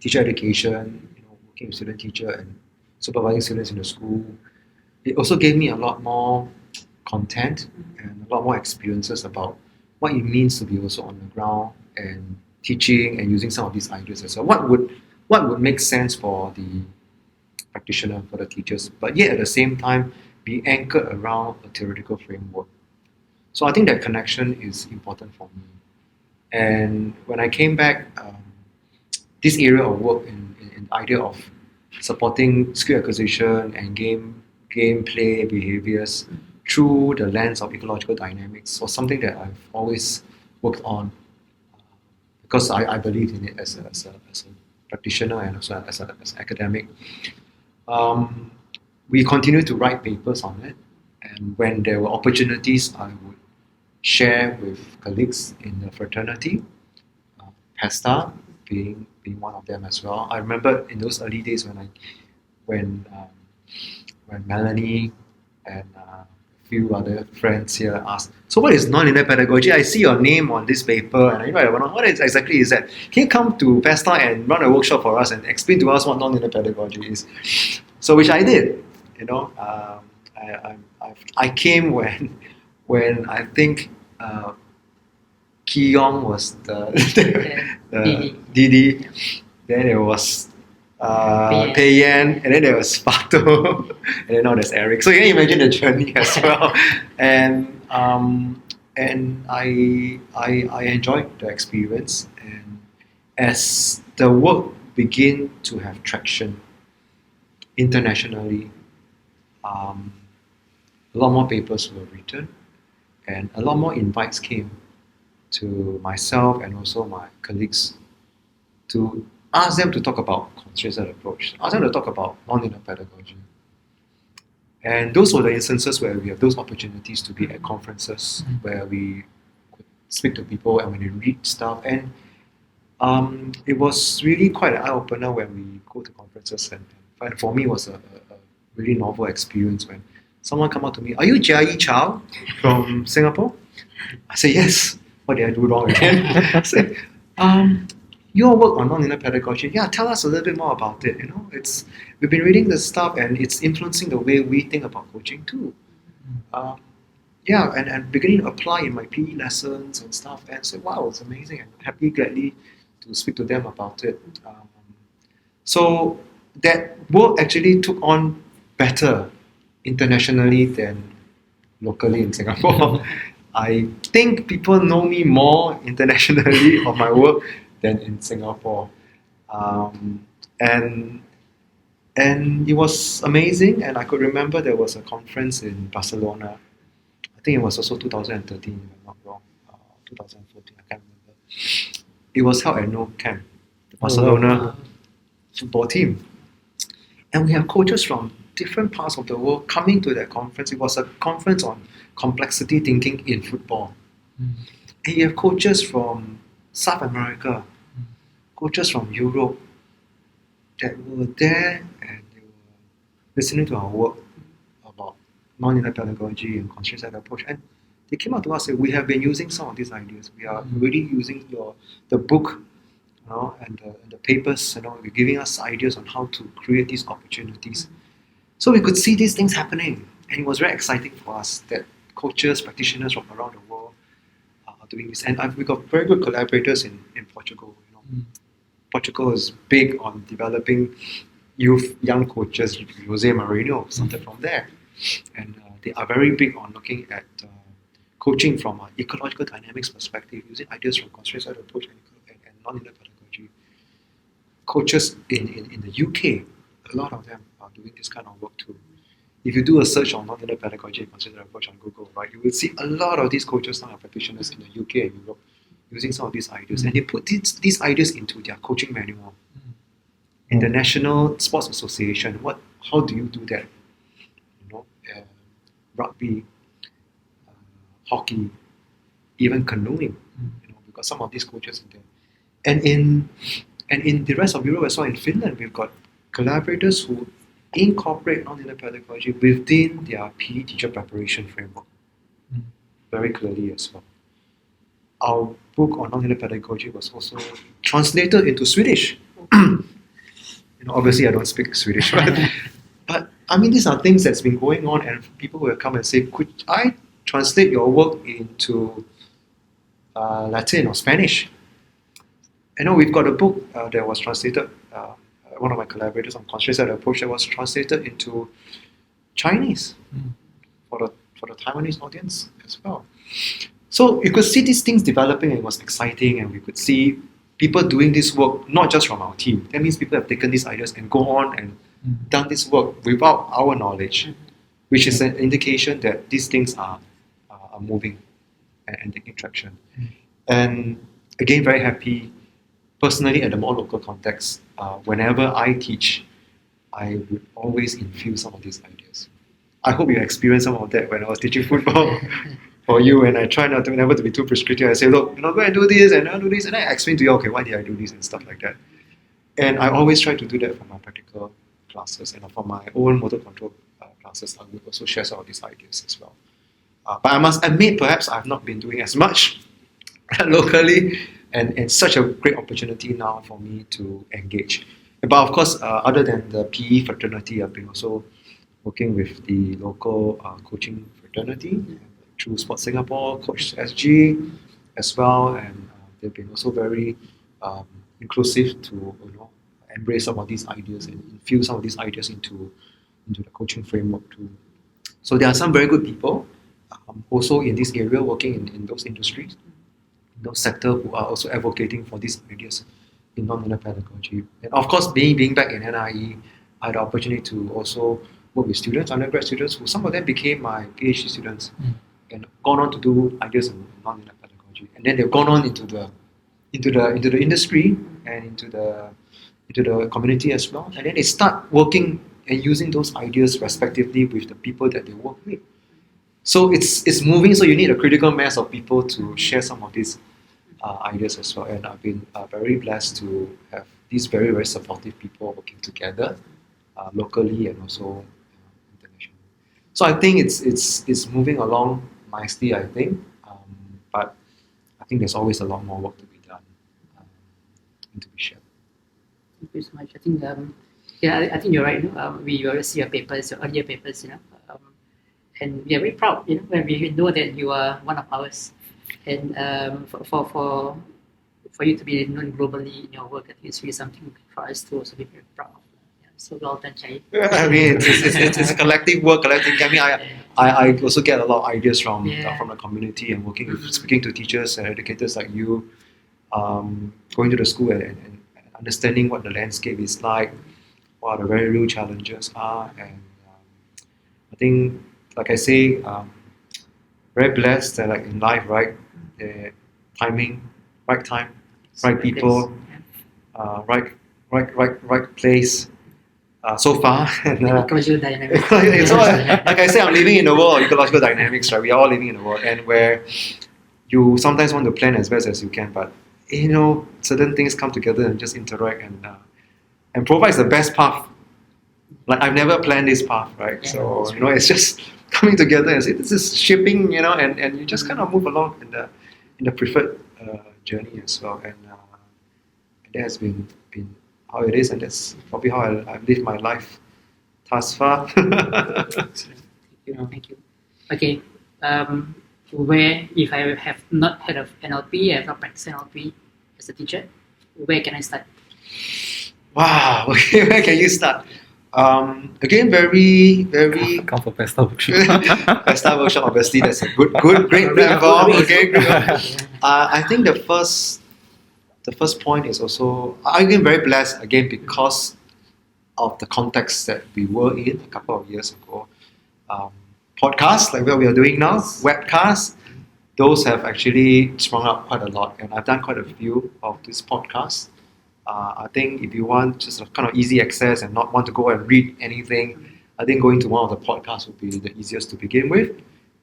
Speaker 3: teacher education, working with student teacher and supervising students in the school. It also gave me a lot more content and a lot more experiences about what it means to be also on the ground and teaching and using some of these ideas as well. What would make sense for the practitioner, for the teachers, but yet at the same time be anchored around a theoretical framework. So I think that connection is important for me. And when I came back, this area of work in the idea of supporting skill acquisition and gameplay behaviors through the lens of ecological dynamics was something that I've always worked on because I believe in it as a practitioner and also as an academic. We continue to write papers on it, and when there were opportunities, I would share with colleagues in the fraternity, PESTA being one of them as well. I remember in those early days when Melanie and a few other friends here asked, "So what is non-linear pedagogy? I see your name on this paper, and I don't know what exactly is that. Can you come to PESTA and run a workshop for us and explain to us what non-linear pedagogy is?" So which I did. I came when I think Kiyong was the Didi, then there was Pei Yan, and then there was Fato, and then now there's Eric. So you can imagine the journey as well. And I enjoyed the experience. And as the work began to have traction internationally, a lot more papers were written, and a lot more invites came to myself and also my colleagues to ask them to talk about constraint-led approach, ask them to talk about non-linear pedagogy. And those were the instances where we have those opportunities to be at conferences where we could speak to people and when they read stuff. And it was really quite an eye-opener when we go to conferences. And for me, it was a really novel experience when someone come up to me, "Are you Jia Yi Chow from Singapore?" I say, "Yes." What did I do wrong again? I say, "Your work on non-linear pedagogy, yeah, tell us a little bit more about it. We've been reading the stuff and it's influencing the way we think about coaching too. And beginning to apply in my PE lessons and stuff, and say, wow, it's amazing, and gladly to speak to them about it." So that work actually took on better internationally than locally in Singapore. I think people know me more internationally of my work than in Singapore. And it was amazing, and I could remember there was a conference in Barcelona. I think it was also 2013, if I'm not wrong, 2014, I can't remember. It was held at No Camp, the Barcelona football team. And we have coaches from different parts of the world coming to that conference. It was a conference on complexity thinking in football. And you have coaches from South America, coaches from Europe that were there and they were listening to our work about non-linear pedagogy and constraint-led approach. And they came out to us and said, "We have been using some of these ideas. We are really using the book, and the papers, you're giving us ideas on how to create these opportunities." So we could see these things happening, and it was very exciting for us that coaches, practitioners from around the world are doing this. And we got very good collaborators in Portugal. Portugal is big on developing young coaches. Jose Mourinho started from there, and they are very big on looking at coaching from an ecological dynamics perspective, using ideas from constraint-led approach and non-linear pedagogy. Coaches in the UK, a lot of them are doing this kind of work too. If you do a search on non-linear pedagogy and constraint-led approach on Google, right, you will see a lot of these coaches now are practitioners in the UK and Europe using some of these ideas, and they put these ideas into their coaching manual. In the National Sports Association, how do you do that? Rugby, hockey, even canoeing, because some of these coaches are there. And in the rest of Europe as well, in Finland, we've got collaborators who incorporate non-linear pedagogy within their PE teacher preparation framework very clearly as well. Our book on non-linear pedagogy was also translated into Swedish. Obviously I don't speak Swedish, but I mean, these are things that's been going on, and people will come and say, could I translate your work into Latin or Spanish? I know we've got a book that was translated, one of my collaborators on Constraints Approach that was translated into Chinese for the Taiwanese audience as well. So you could see these things developing, and it was exciting, and we could see people doing this work, not just from our team. That means people have taken these ideas and go on and done this work without our knowledge, which is an indication that these things are moving and taking traction. And again, very happy. Personally, at the more local context, whenever I teach, I would always infuse some of these ideas. I hope you experienced some of that when I was teaching football for you, and I try never to be too prescriptive. I say, look, go and do this, and I'll do this, and I explain to you, okay, why did I do this, and stuff like that. And I always try to do that for my practical classes, and for my own motor control classes, I would also share some of these ideas as well. But I must admit, perhaps I've not been doing as much locally, and it's such a great opportunity now for me to engage. But of course, other than the PE fraternity, I've been also working with the local coaching fraternity through Sports Singapore, Coach SG as well, and they've been also very inclusive to embrace some of these ideas and infuse some of these ideas into the coaching framework too. So there are some very good people also in this area working in those industries, in those sectors, who are also advocating for these ideas in non-linear pedagogy. And of course, being back in NIE, I had the opportunity to also work with students, undergrad students, who some of them became my PhD students and gone on to do ideas in non-linear pedagogy. And then they've gone on into the industry and into the community as well. And then they start working and using those ideas respectively with the people that they work with. So it's moving, so you need a critical mass of people to share some of these ideas as well. And I've been very blessed to have these very, very supportive people working together locally and also internationally. So I think it's moving along nicely, I think. But I think there's always a lot more work to be done and to be shared.
Speaker 2: Thank you so much. I think I think you're right. We already see your papers, your earlier papers, and we are very proud, when we know that you are one of ours. And for you to be known globally in your work, I think it's really something for us to also be very proud of. Yeah, so well done, Chai.
Speaker 3: I mean, it's collective work, collective. I mean, I also get a lot of ideas from the community and working with, speaking to teachers and educators like you, going to the school and understanding what the landscape is like, what the very real challenges are, and I think, like I say, very blessed that, like in life, right, timing, right time, right people, right place. So far, and,
Speaker 2: ecological dynamics.
Speaker 3: so, like I say, I'm living in the world of ecological dynamics, right? We are all living in the world, and where you sometimes want to plan as best as you can, but certain things come together and just interact and provides the best path. Like I've never planned this path, right?
Speaker 2: Yeah,
Speaker 3: So it's just coming together and say this is shipping, and you just kind of move along in the preferred journey as well, and that has been how it is, and that's probably how I've lived my life thus far.
Speaker 2: Thank you. Okay, where, if I have not heard of NLP, I have not practiced NLP as a teacher, where can I start?
Speaker 3: Wow, okay, where can you start? Again, very, very.
Speaker 4: Come for PESTA workshop.
Speaker 3: PESTA workshop, obviously, that's a great platform. Okay, I think the first point is also, I've been very blessed again because of the context that we were in a couple of years ago. Podcasts, like what we are doing now, webcasts, those have actually sprung up quite a lot, and I've done quite a few of these podcasts. I think if you want just a kind of easy access and not want to go and read anything, I think going to one of the podcasts would be the easiest to begin with,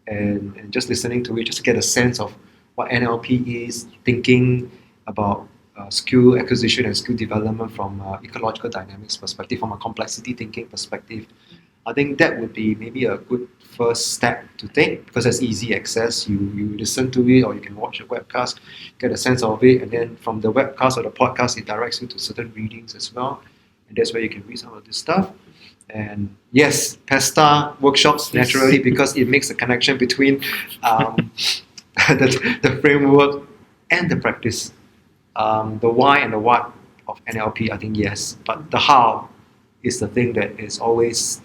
Speaker 3: and just listening to it, just to get a sense of what NLP is, thinking about skill acquisition and skill development from ecological dynamics perspective, from a complexity thinking perspective. I think that would be maybe a good first step to take, because there's easy access. You listen to it, or you can watch a webcast, get a sense of it, and then from the webcast or the podcast, it directs you to certain readings as well, and that's where you can read some of this stuff. And yes, PESTA workshops naturally because it makes a connection between the framework and the practice. The why and the what of NLP, I think yes, but the how is the thing that is always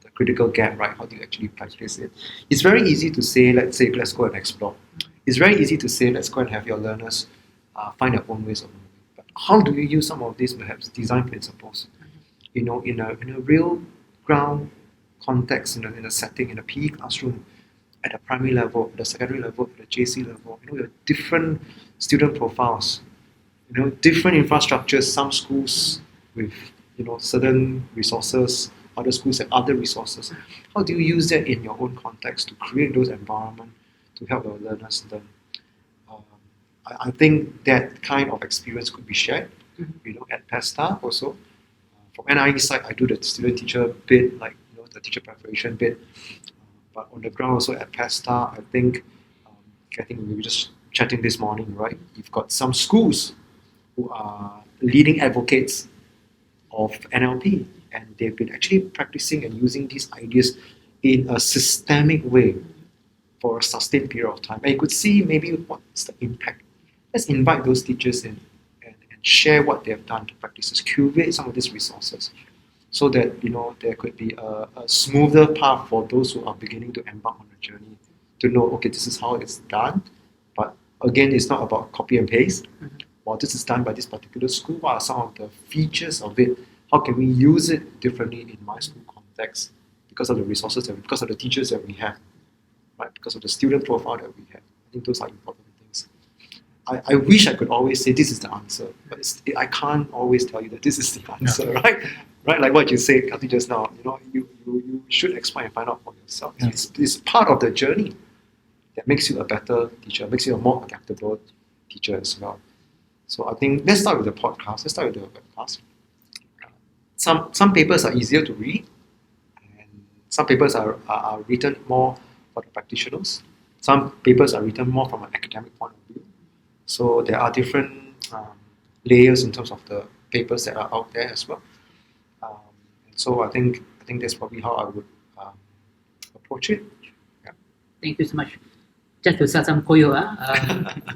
Speaker 3: the critical gap, right? How do you actually practice it? It's very easy to say, let's go and explore. It's very easy to say, let's go and have your learners find their own ways of moving. But how do you use some of these perhaps design principles? In a real ground context, in a setting, in a PE classroom, at the primary level, at the secondary level, at the JC level, your different student profiles, different infrastructures. Some schools with certain resources, other schools have other resources. How do you use that in your own context to create those environments to help your learners learn? I think that kind of experience could be shared, at PESTA also. From NIE side, I do the student-teacher bit, like the teacher preparation bit. But on the ground also at PESTA, I think we were just chatting this morning, right? You've got some schools who are leading advocates of NLP, and they've been actually practicing and using these ideas in a systemic way for a sustained period of time. And you could see maybe what's the impact. Let's invite those teachers in and share what they have done to practices, curate some of these resources, so that there could be a smoother path for those who are beginning to embark on a journey to know, okay, this is how it's done. But again, it's not about copy and paste. Well, this is done by this particular school. What are some of the features of it? How can we use it differently in my school context because of the resources because of the teachers that we have, right? Because of the student profile that we have. I think those are important things. I wish I could always say this is the answer, but I can't always tell you that this is the answer, right? Right, like what you said, Kathy, just now. You should explore and find out for yourself. Yeah. It's part of the journey that makes you a better teacher, makes you a more adaptable teacher as well. So I think let's start with the podcast. Let's start with the webcast. Some papers are easier to read, and some papers are written more for the practitioners. Some papers are written more from an academic point of view. So there are different layers in terms of the papers that are out there as well. So I think that's probably how I would approach it. Yeah.
Speaker 2: Thank you so much. Just to start some koyo,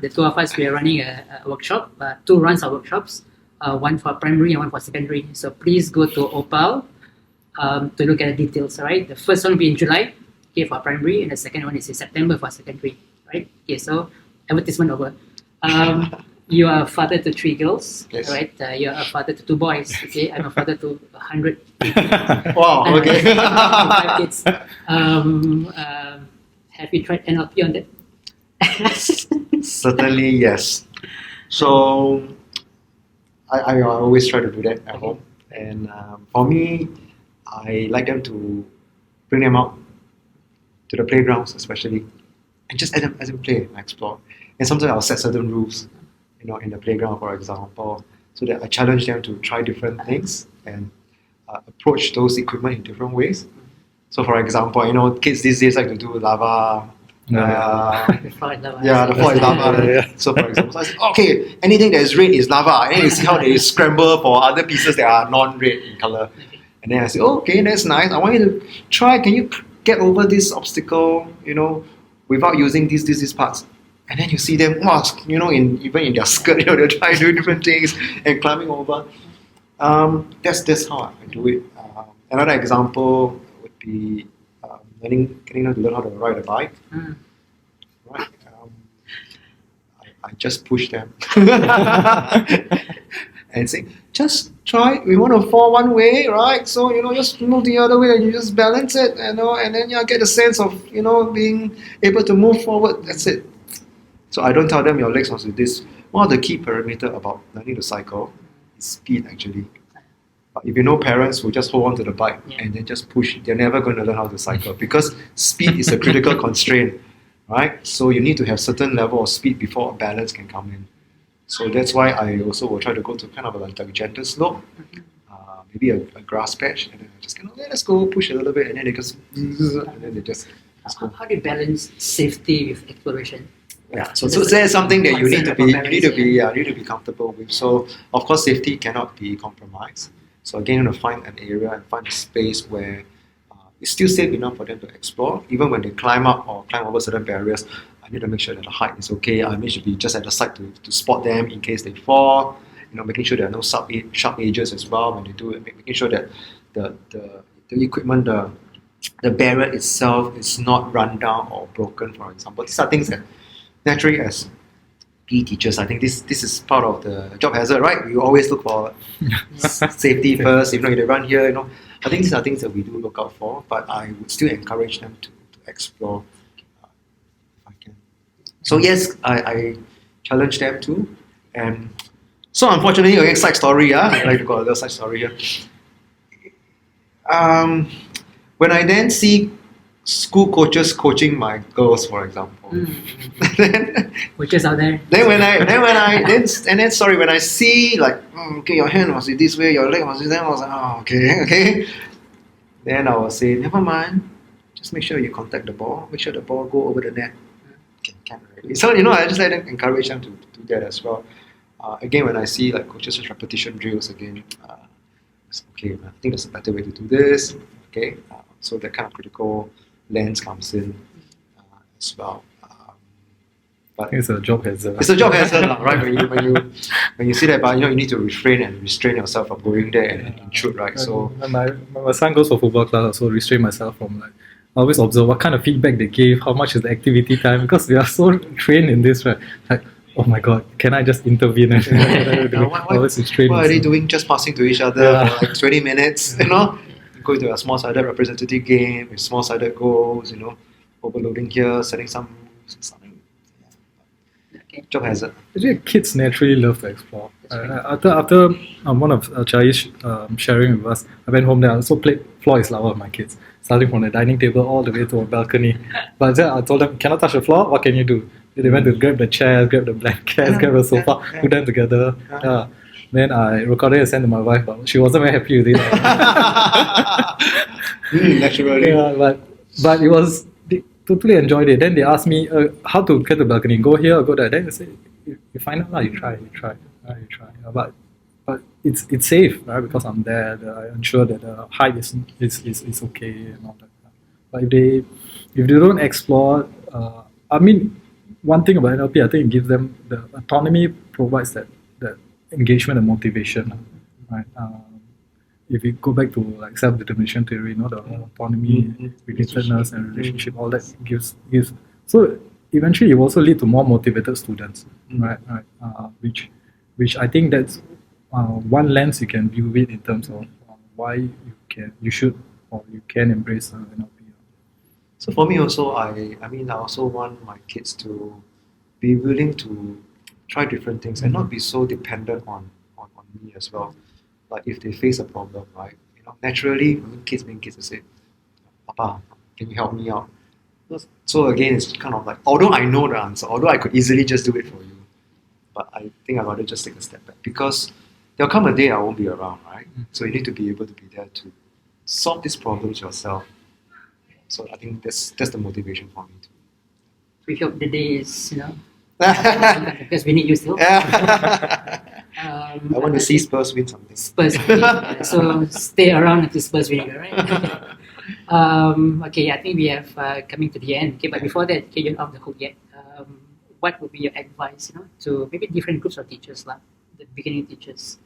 Speaker 2: the two of us, we are running a workshop, 2 runs of workshops, one for primary and one for secondary. So please go to Opal to look at the details, right? The first one will be in July, okay, for primary, and the second one is in September for secondary, right? Okay, so advertisement over. You are a father to 3 girls, yes. Right? You are a father to 2 boys. Okay, I'm a father to 100.
Speaker 3: Wow. Okay.
Speaker 2: 5 kids. Have you tried NLP on that?
Speaker 3: Certainly, yes. So I always try to do that at home, and for me, I like them to bring them out to the playgrounds, especially, and just let them play and explore. And sometimes I'll set certain rules, in the playground, for example, so that I challenge them to try different things and approach those equipment in different ways. So, for example, kids these days like to do lava.
Speaker 2: The floor is lava.
Speaker 3: Yeah, the floor is lava. So, for example, I say, okay, anything that is red is lava. And then you see how they scramble for other pieces that are non-red in color. And then I say, okay, that's nice. I want you to try. Can you get over this obstacle, without using these parts? And then you see them, even in their skirt, they're trying to do different things and climbing over. That's how I do it. Another example would be getting them to learn how to ride a bike. Right? I just push them and say, just try. We want to fall one way, right? So just move the other way, and you just balance it, and then you get a sense of being able to move forward. That's it. So I don't tell them your legs must do this. One of the key parameters about learning to cycle is speed, actually. But if parents who just hold on to the bike and then just push, they're never going to learn how to cycle because speed is a critical constraint, right? So you need to have certain level of speed before balance can come in. So that's why I also will try to go to kind of like a gentle slope, maybe a grass patch, and then I just let's go push a little bit, and then they just go.
Speaker 2: How do you balance safety with exploration?
Speaker 3: Yeah, so there's something that you need to be comfortable with. So of course safety cannot be compromised. So again, you want to find an area and find a space where it's still safe enough for them to explore. Even when they climb up or climb over certain barriers, I need to make sure that the height is okay. I need to be just at the side to spot them in case they fall. Making sure there are no sharp edges as well when they do it. Making sure that the equipment, the barrier itself is not run down or broken, for example. These are things that naturally as PE teachers, I think this is part of the job hazard, right? We always look for safety first. If they run here, I think these are things that we do look out for, but I would still encourage them to explore if I can. So yes, I challenge them too. And so unfortunately, again, side story, I like to call a little side story here. When I then see school coaches coaching my girls, for example,
Speaker 2: Coaches out there.
Speaker 3: when I see like, okay, your hand must be this way, your leg must be that, I was like, oh, okay. Then I will say, never mind, just make sure you contact the ball, make sure the ball go over the net. Can really. So I just let them encourage them to do that as well. Again, when I see like coaches' repetition drills again, it's okay. I think there's a better way to do this. Okay, so that kind of critical lens comes in as well. But
Speaker 4: It's a job hazard.
Speaker 3: it's a job hazard, right? When you see that, but you need to refrain and restrain yourself from going there and intrude, right? So
Speaker 4: when my son goes for football class, I also restrain myself from like, I always observe what kind of feedback they give, how much is the activity time, because we are so trained in this, right? Like, oh my god, can I just intervene?
Speaker 3: what are they doing? Just passing to each other for like 20 minutes, Going to a small-sided representative game with small-sided goals, overloading here, setting some rules, something.
Speaker 2: Okay.
Speaker 3: Job hazard.
Speaker 4: Actually, kids naturally love to explore. After one of Chai's sharing with us, I went home there. I also played floor is lava with my kids, starting from the dining table all the way to a balcony. But then I told them, cannot touch the floor. What can you do? They went to grab the chairs, grab the blankets, grab the sofa, put them together. Yeah. Then I recorded and sent to my wife, but she wasn't very happy with it.
Speaker 3: Naturally.
Speaker 4: Yeah, but it was, they totally enjoyed it. Then they asked me how to get to the balcony, go here or go there. Then they say, you find out, you try. But it's safe, right? Because I'm there. I ensure that the height is okay and all that. But if they don't explore, one thing about NLP, I think it gives them the autonomy, provides that engagement and motivation, right? If you go back to like self-determination theory, the autonomy, relatedness, and relationship, all that gives. So eventually, it will also lead to more motivated students, right? Which I think that's one lens you can view it in terms of why you should embrace NLP.
Speaker 3: So for me also, I also want my kids to be willing to try different things and not be so dependent on me as well. Like if they face a problem, right? Naturally, kids being kids, they say, "Papa, can you help me out?" So again, it's kind of like, although I know the answer, although I could easily just do it for you, but I think I'd rather just take a step back because there'll come a day I won't be around, right? So you need to be able to be there to solve these problems yourself. So I think that's the motivation for me too.
Speaker 2: We hope the day is, because we need you still.
Speaker 3: I want to see Spurs win something.
Speaker 2: Spurs winning. So stay around until Spurs winning, right? Okay, I think we have coming to the end. Okay, but before that, okay, you're not off the hook yet. What would be your advice, to maybe different groups of teachers, like the beginning teachers,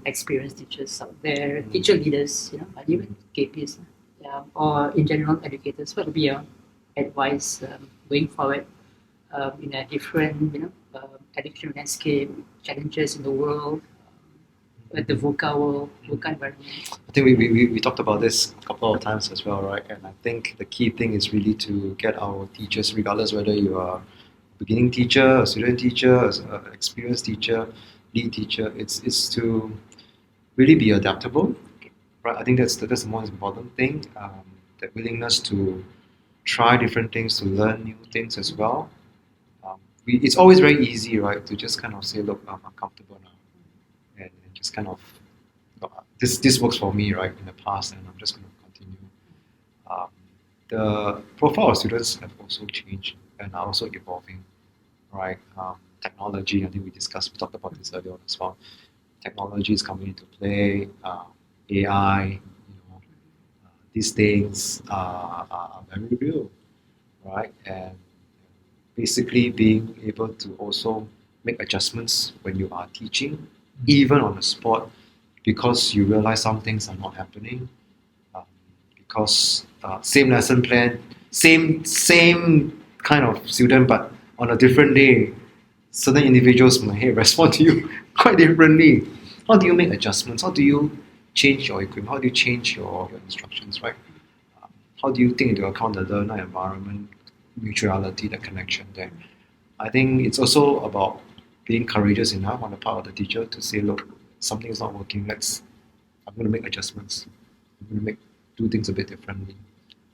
Speaker 2: experienced teachers out there, teacher leaders, even KPs, or in general educators? What would be your advice going forward in a different, education landscape, challenges in the world, the VUCA world, VUCA environment?
Speaker 3: I think we talked about this a couple of times as well, right? And I think the key thing is really to get our teachers, regardless whether you are a beginning teacher, a student teacher, an experienced teacher, lead teacher, it's to really be adaptable, right? I think that's the most important thing, that willingness to try different things, to learn new things as well. It's always very easy, right, to just kind of say, look, I'm comfortable now, and just kind of, this works for me, right, in the past, and I'm just going to continue. The profile of students have also changed and are also evolving, right? Technology, I think we talked about this earlier on as well. technology is coming into play, AI, these things are very real, right? And basically being able to also make adjustments when you are teaching, even on the spot, because you realize some things are not happening, because same lesson plan, same kind of student, but on a different day, certain individuals may respond to you quite differently. How do you make adjustments? How do you change your equipment? How do you change your instructions, right? How do you take into account the learner environment, mutuality, the connection there? I think it's also about being courageous enough on the part of the teacher to say, look, something is not working, I'm going to make adjustments. I'm going to do things a bit differently.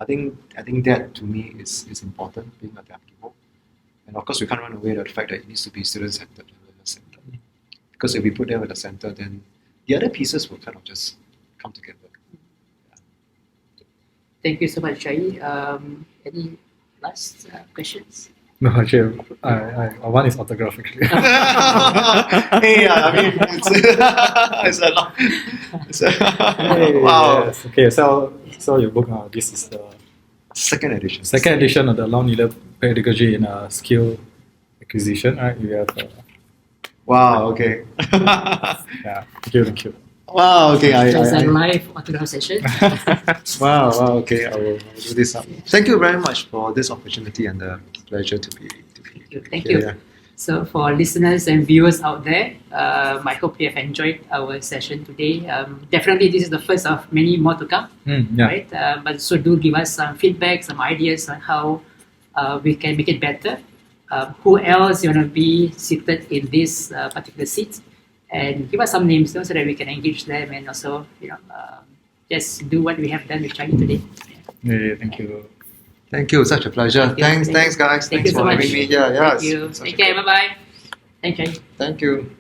Speaker 3: I think that to me is important, being adaptable. And of course, we can't run away from the fact that it needs to be student-centered and learner-centered. Because if we put them at the center, then the other pieces will kind of just come together.
Speaker 2: Thank you so much, Chai. Any last questions?
Speaker 4: No, actually, I one is autograph actually.
Speaker 3: Hey, I mean, it's a lot. Wow.
Speaker 4: Yes. Okay, so your book, this is the
Speaker 3: Second edition.
Speaker 4: second edition of the Long Leader Pedagogy in Skill Acquisition, right? You have,
Speaker 3: Wow, okay.
Speaker 4: yeah, thank you.
Speaker 3: Wow, okay.
Speaker 2: There's a live autograph session.
Speaker 3: Wow, okay. I will do this up. Thank you very much for this opportunity and the pleasure to be
Speaker 2: Thank
Speaker 3: here.
Speaker 2: you. So for listeners and viewers out there, I hope you have enjoyed our session today. Definitely this is the first of many more to come,
Speaker 4: Yeah.
Speaker 2: right? But so do give us some feedback, some ideas on how we can make it better. Who else you want to be seated in this particular seat, and give us some names so that we can engage them and also just do what we have done with Chinese today.
Speaker 4: Yeah, thank you.
Speaker 3: Thank you. Such a pleasure. Thanks, guys.
Speaker 2: Thank
Speaker 3: Thanks
Speaker 2: you so
Speaker 3: for
Speaker 2: much.
Speaker 3: having me here. Yes.
Speaker 2: Thank you.
Speaker 3: Such
Speaker 2: Take
Speaker 3: a-
Speaker 2: care. Bye bye. Thank you.
Speaker 3: Thank you.